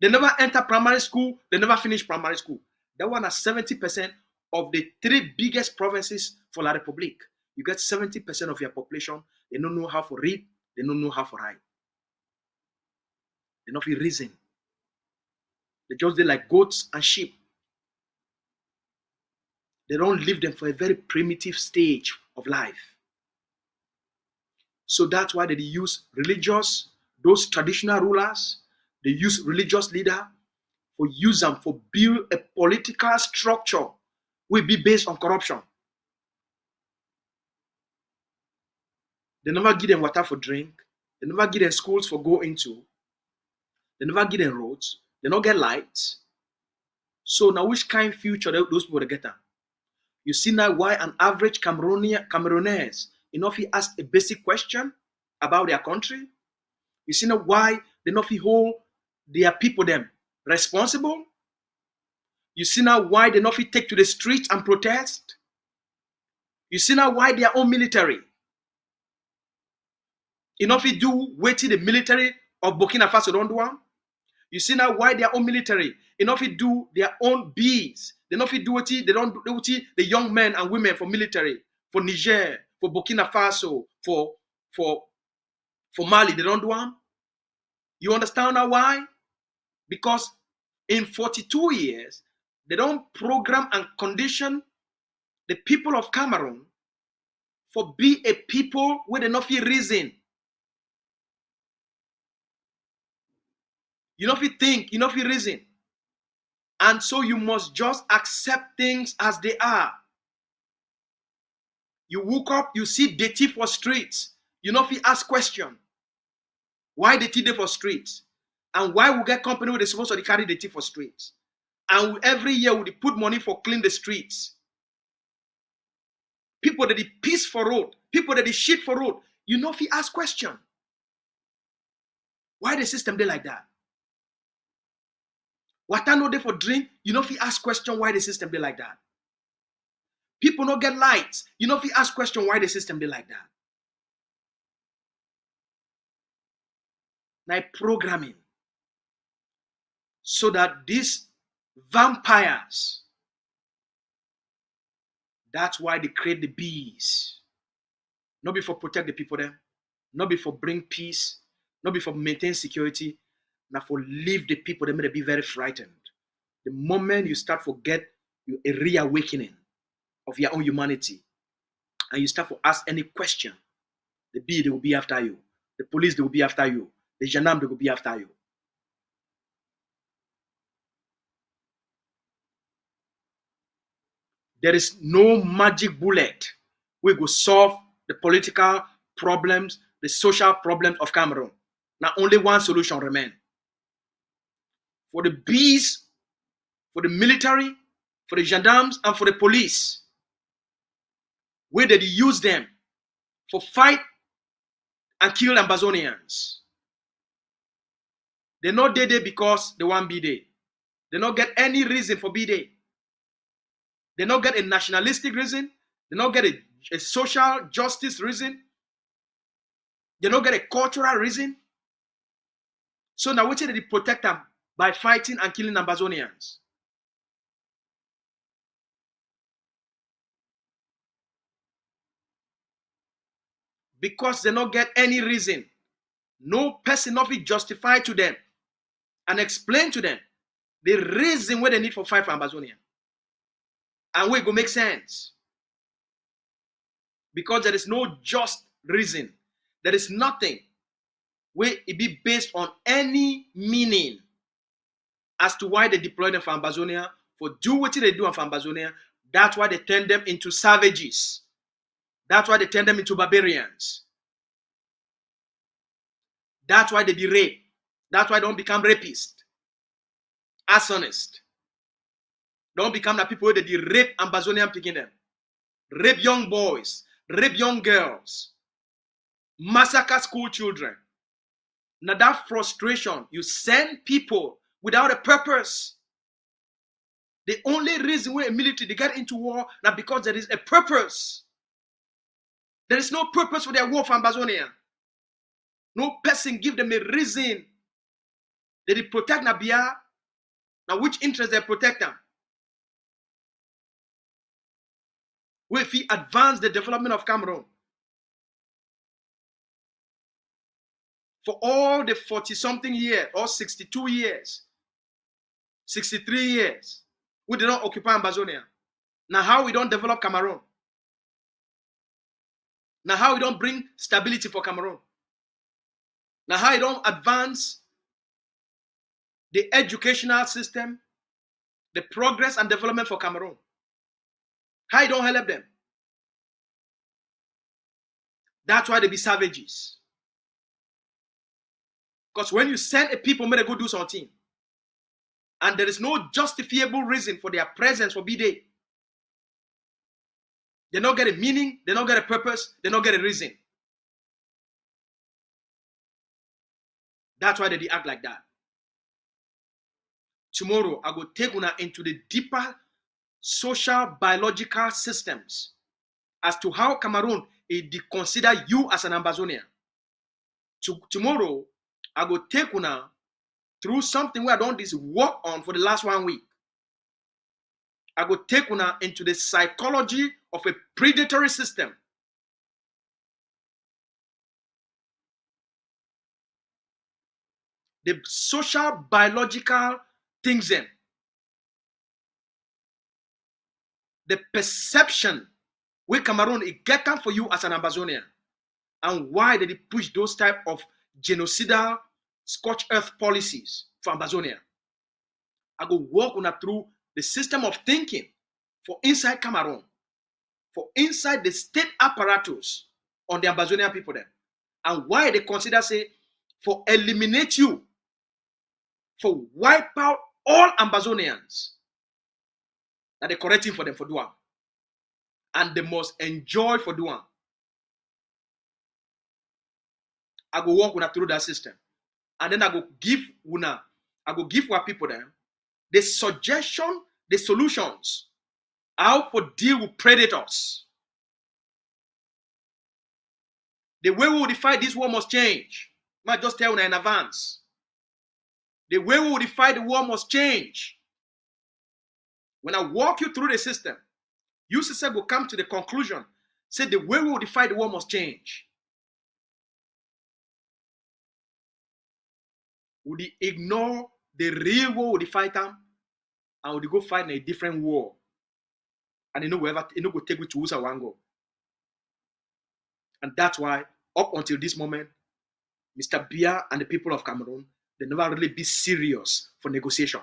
They never enter primary school. They never finish primary school. That one is 70% of the 3 biggest provinces for La République. You get 70% of your population. They don't know how to read. They don't know how to write. They don't feel reason. They just they like goats and sheep. They don't leave them for a very primitive stage of life. So that's why they use those traditional rulers, they use religious leader for use them for build a political structure will be based on corruption. They never give them water for drink. They never give them schools for go into. They never give them roads. They don't get lights. So now which kind of future those people get them? You see now why an average Cameroonese, if he ask a basic question about their country, you see now why they not hold their people them responsible. You see now why they not take to the streets and protest. You see now why their own military, do what the military of Burkina Faso don't do. You see now why their own military, do their own bees. They not do what they don't do what the young men and women for military, for Niger, for Burkina Faso, for Mali, they don't do them. You understand now why? Because in 42 years, they don't program and condition the people of Cameroon for be a people with enough reason. You know if you think, you know if you reason. And so you must just accept things as they are. You woke up, you see dirty for streets. You know if you ask question, why the tea dey for streets? And why we get company where they supposed to carry the tea for streets? And every year we put money for clean the streets. People that they piss for road, people that they shit for road. You know if you ask question, why the system dey like that? Water no dey for drink, you know if you ask question, why the system dey like that? People no get lights, you know if you ask question, why the system dey like that? Now programming, so that these vampires, that's why they create the bees. Not before protect the people there, not before bring peace, not before maintain security, now for leave the people they may be very frightened. The moment you start forget a reawakening of your own humanity, and you start to ask any question, the bee they will be after you, the police they will be after you, the gendarme they will be after you. There is no magic bullet we will solve the political problems, the social problems of Cameroon. Now only one solution remains. For the bees, for the military, for the gendarmes, and for the police, where they use them for fight and kill Ambazonians. They not there because they want be there. They not get any reason for be there. They not get a nationalistic reason. They not get a social justice reason. They not get a cultural reason. So now what did they protect them by fighting and killing Ambazonians? Because they not get any reason. No person of it justify to them and explain to them the reason why they need for fight for Ambazonia. And where it go make sense. Because there is no just reason. There is nothing where it be based on any meaning as to why they deploy them for Ambazonia, for do what they do for Ambazonia. That's why they turn them into savages. That's why they turn them into barbarians. That's why they be raped. That's why they don't become rapists, arsonists. Don't become the people that they rape Ambazonian picking them. Rape young boys, rape young girls, massacre school children. Now that frustration, you send people without a purpose. The only reason why a military they get into war now because there is a purpose. There is no purpose for their war for Ambazonia. No person give them a reason. They protect Biya. Now which interest they protect them? Where if we advance the development of Cameroon, for all the 40-something years or 62 years, 63 years, we did not occupy Ambazonia. Now how we don't develop Cameroon? Now how we don't bring stability for Cameroon? Now how we don't advance the educational system, the progress and development for Cameroon? How you don't help them? That's why they be savages. Because when you send a people, may they go do something, and there is no justifiable reason for their presence for B-Day, they don't get a meaning, they don't get a purpose, they don't get a reason. That's why they act like that. Tomorrow, I go take una into the deeper social biological systems as to how Cameroon consider you as an Ambazonian. Tomorrow, I go take una through something where I don't this work on for the last 1 week. I go take una into the psychology of a predatory system. The social biological things then. The perception where Cameroon is getting for you as an Ambazonian, and why did they push those type of genocidal scorched earth policies for Ambazonia. I go walk on through the system of thinking for inside Cameroon, for inside the state apparatus on the Ambazonian people there. And why they consider say for eliminate you, for wipe out all Amazonians, that they correcting for them for doing. And they must enjoy for doing. I go walk una through that system. And then I go give our people them the suggestion, the solutions, how to deal with predators. The way we will fight this war must change. I might just tell you in advance. The way we will fight the war must change. When I walk you through the system, you yourself will come to the conclusion, say the way we will fight the war must change. Would he ignore the real war with the fight them, and would he go fight in a different war? And you know go take it to Usa Wango. And that's why, up until this moment, Mr. Biya and the people of Cameroon, they never really be serious for negotiation.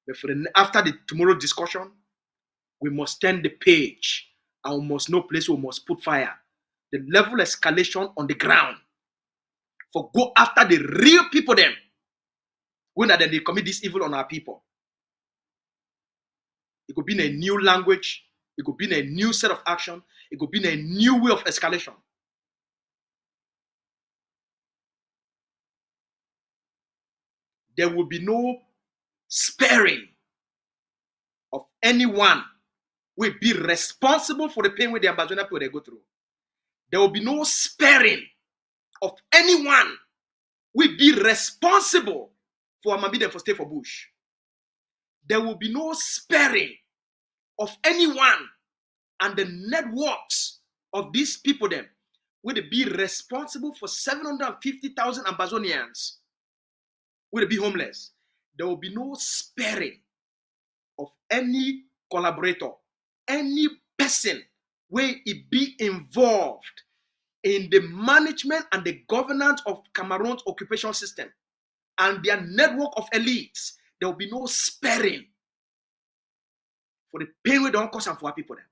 But after the tomorrow discussion, we must turn the page, and we must know place we must put fire. The level escalation on the ground. For go after the real people them. When they commit this evil on our people. It could be in a new language. It could be in a new set of action. It could be in a new way of escalation. There will be no sparing of anyone who will be responsible for the pain with the Amazonian people they go through. There will be no sparing of anyone who will be responsible for Amambide for stay for bush. There will be no sparing of anyone and the networks of these people them will be responsible for 750,000 Amazonians will be homeless. There will be no sparing of any collaborator, any person where it be involved in the management and the governance of Cameroon's occupation system and their network of elites. There will be no sparing for the pain we don't cause and for our people. Then.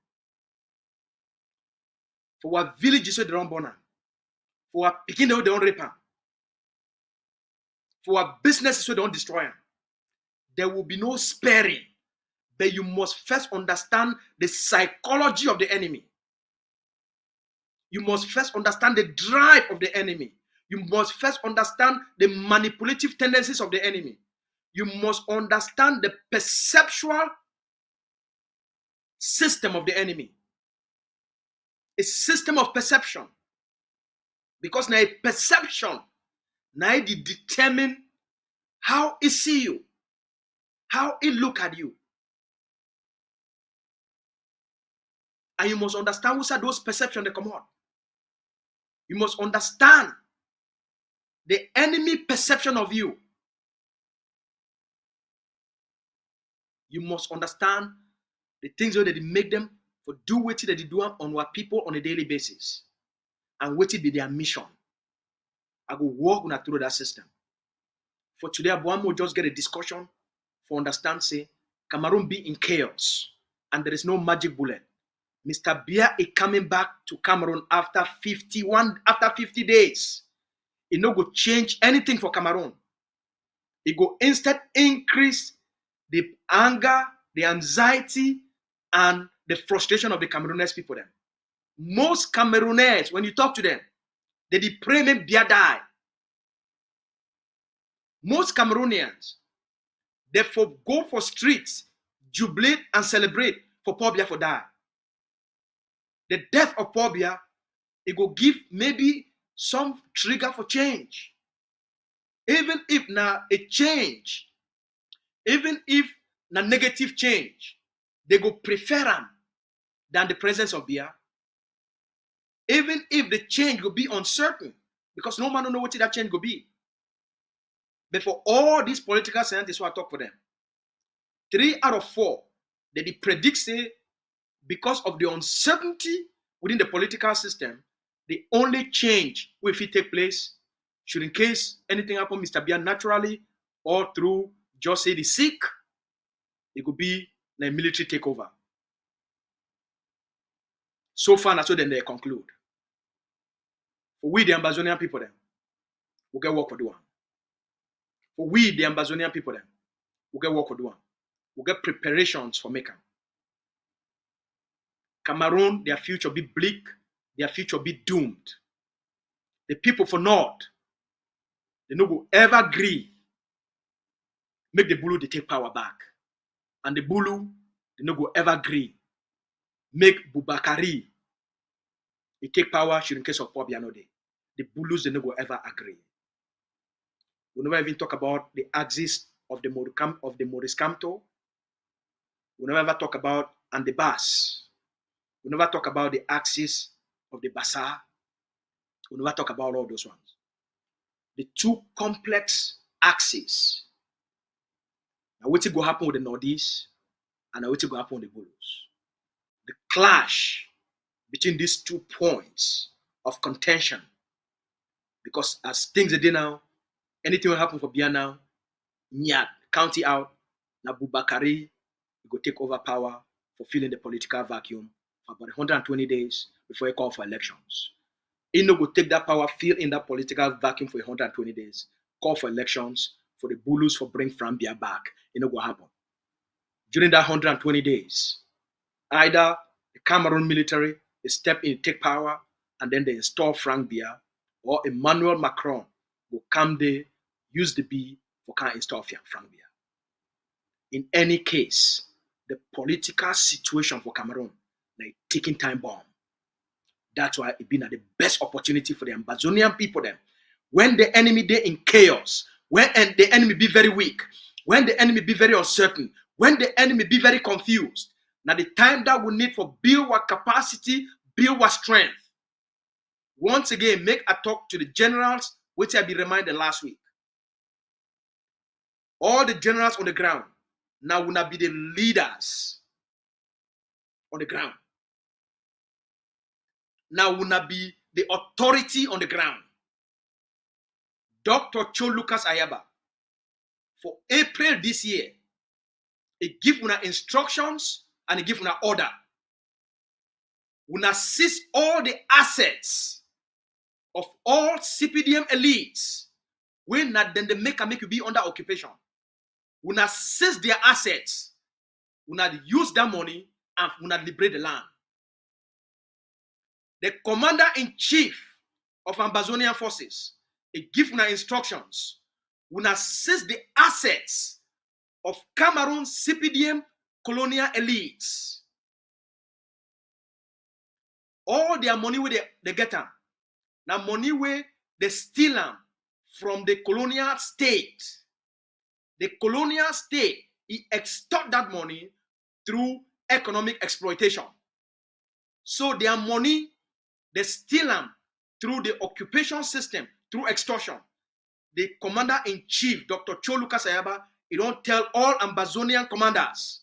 For our villages where they don't burn them. For our picking where they don't rape them. For our businesses where they don't destroy them. There will be no sparing. But you must first understand the psychology of the enemy. You must first understand the drive of the enemy. You must first understand the manipulative tendencies of the enemy. You must understand the perceptual system of the enemy. A system of perception. Because now a perception, now it determine how he see you, how he look at you. And you must understand who are those perceptions that come out. You must understand the enemy perception of you. You must understand the things that they make them for do what they do on our people on a daily basis. And what it be their mission. I go walk through that system. For today, Abuam will just get a discussion for understand, say, Cameroon be in chaos. And there is no magic bullet. Mr. Biya is coming back to Cameroon after 50 days. It no go change anything for Cameroon. It go instead increase the anger, the anxiety, and the frustration of the Cameroonese people. Then. Most Cameroonese, when you talk to them, they pray make Biya die. Most Cameroonians, they go for streets, jubilate and celebrate for Paul Biya for die. The death of Paul Biya, it will give maybe some trigger for change. Even if na a change, even if na negative change, they go prefer them than the presence of Biya. Even if the change will be uncertain, because no man don't know what that change will be. But for all these political scientists who I talk for them, 3 out of 4, they predict say, because of the uncertainty within the political system, the only change if it take place should in case anything happen, Mr. Biya naturally or through just say the sick, it could be a military takeover. So far, that's what then they conclude. For we, the Ambazonian people, then, we'll get work for doing. For we, the Ambazonian people, then, we'll get work for doing. We'll get preparations for making. Cameroon, their future be bleak, their future be doomed. The people for North, they no go ever agree make the Bulu they take power back. And the Bulu, they no go ever agree make Bubakari he take power should in case of Paul Biya no dey. The Bulus they no go ever agree. We never even talk about the axis of the Maurice Kamto. We never ever talk about and the Bas. We never talk about the axis of the Bassa. We never talk about all those ones. The two complex axes. Now what will happen with the Northeast and what will happen with the Bulus. The clash between these 2 points of contention. Because as things are there now, anything will happen for Biya now, Nyad, county out, na Bubakari will take over power for filling the political vacuum for about 120 days before he call for elections. He no go take that power, fill in that political vacuum for 120 days, call for elections for the Bulus for bring Frank Biya back. It no go happen. During that 120 days, either the Cameroon military they step in, take power, and then they install Frank Biya, or Emmanuel Macron will come there, use the B for can install Frank Biya. In any case, the political situation for Cameroon, like ticking time bomb. That's why it been the best opportunity for the Ambazonian people then. When the enemy they in chaos, when the enemy be very weak, when the enemy be very uncertain, when the enemy be very confused, now the time that we need for build our capacity, build our strength. Once again, make a talk to the generals, which I be reminded last week. All the generals on the ground now will not be the leaders on the ground. Now will not be the authority on the ground. Dr. Cho Lucas Ayaba, for April this year, he give una instructions and he give una order. Una seize all the assets of all CPDM elites when not then they make you be under occupation. Una seize their assets, una use that money and una liberate the land. The commander-in-chief of Ambazonian forces, he give una instructions. Una seize the assets of Cameroon CPDM colonial elites. All their money where they get them. Now money where they steal them from the colonial state. The colonial state, he extort that money through economic exploitation. So their money, they steal them through the occupation system, through extortion. The commander-in-chief, Dr. Cho Lucas Ayaba, he don't tell all Ambazonian commanders,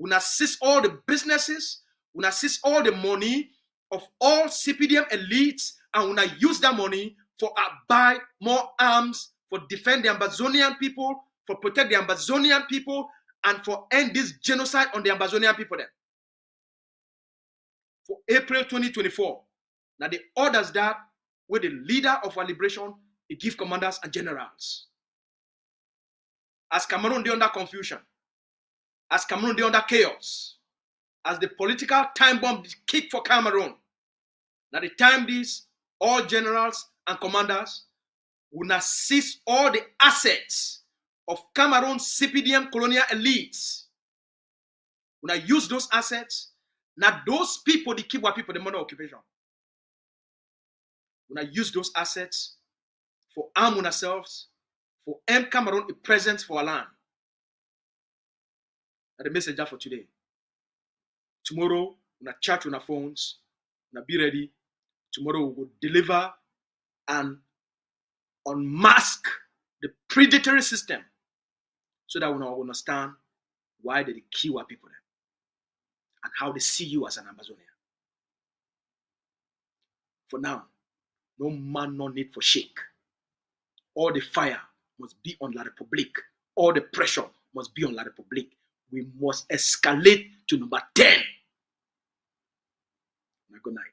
una seize all the businesses, una seize all the money of all CPDM elites, and una use that money for buy more arms, for defend the Ambazonian people, for protect the Ambazonian people, and for end this genocide on the Ambazonian people then. For April 2024, now the orders that with the leader of our liberation, he give commanders and generals. As Cameroon they under confusion, as Cameroon they under chaos, as the political time bomb kick for Cameroon. Now the time this, all generals and commanders will not seize all the assets of Cameroon CPDM colonial elites. Will not use those assets. Now those people, they keep what people the money occupation. Will not use those assets for arm ourselves, for end Cameroon a presence for our land. That's the message for today. Tomorrow, we'll chat on our phones, we'll be ready. Tomorrow we will deliver and unmask the predatory system so that we will understand why they kill our people and how they see you as an Ambazonian. For now, no man, no need for shake. All the fire must be on La Republique. All the pressure must be on La Republique. We must escalate to number 10. Good night.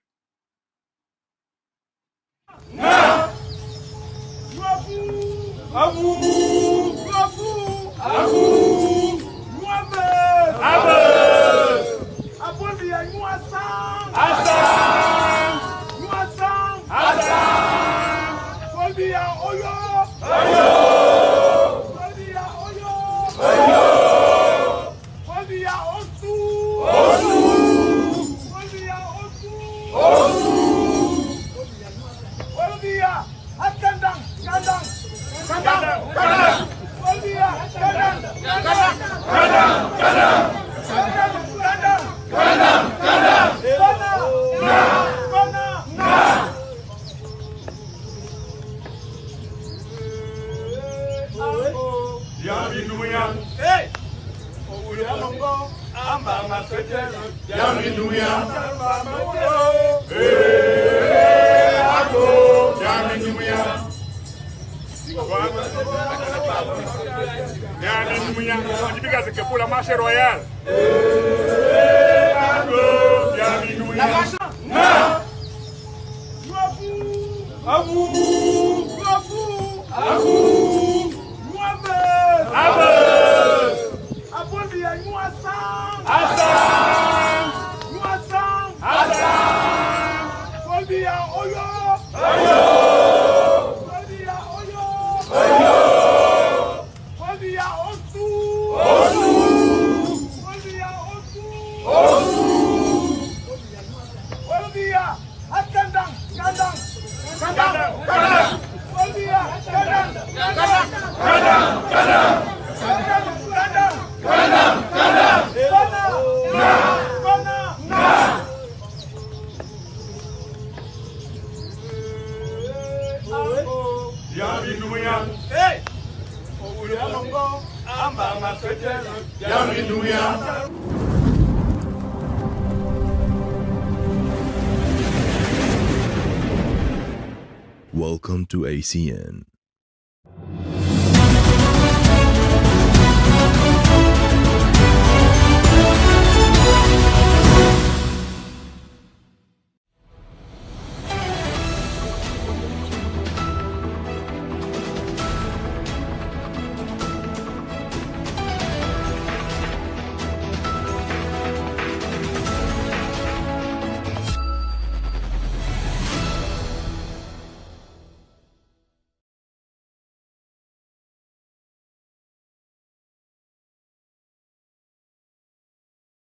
Pour la marche royale. Welcome to ACN.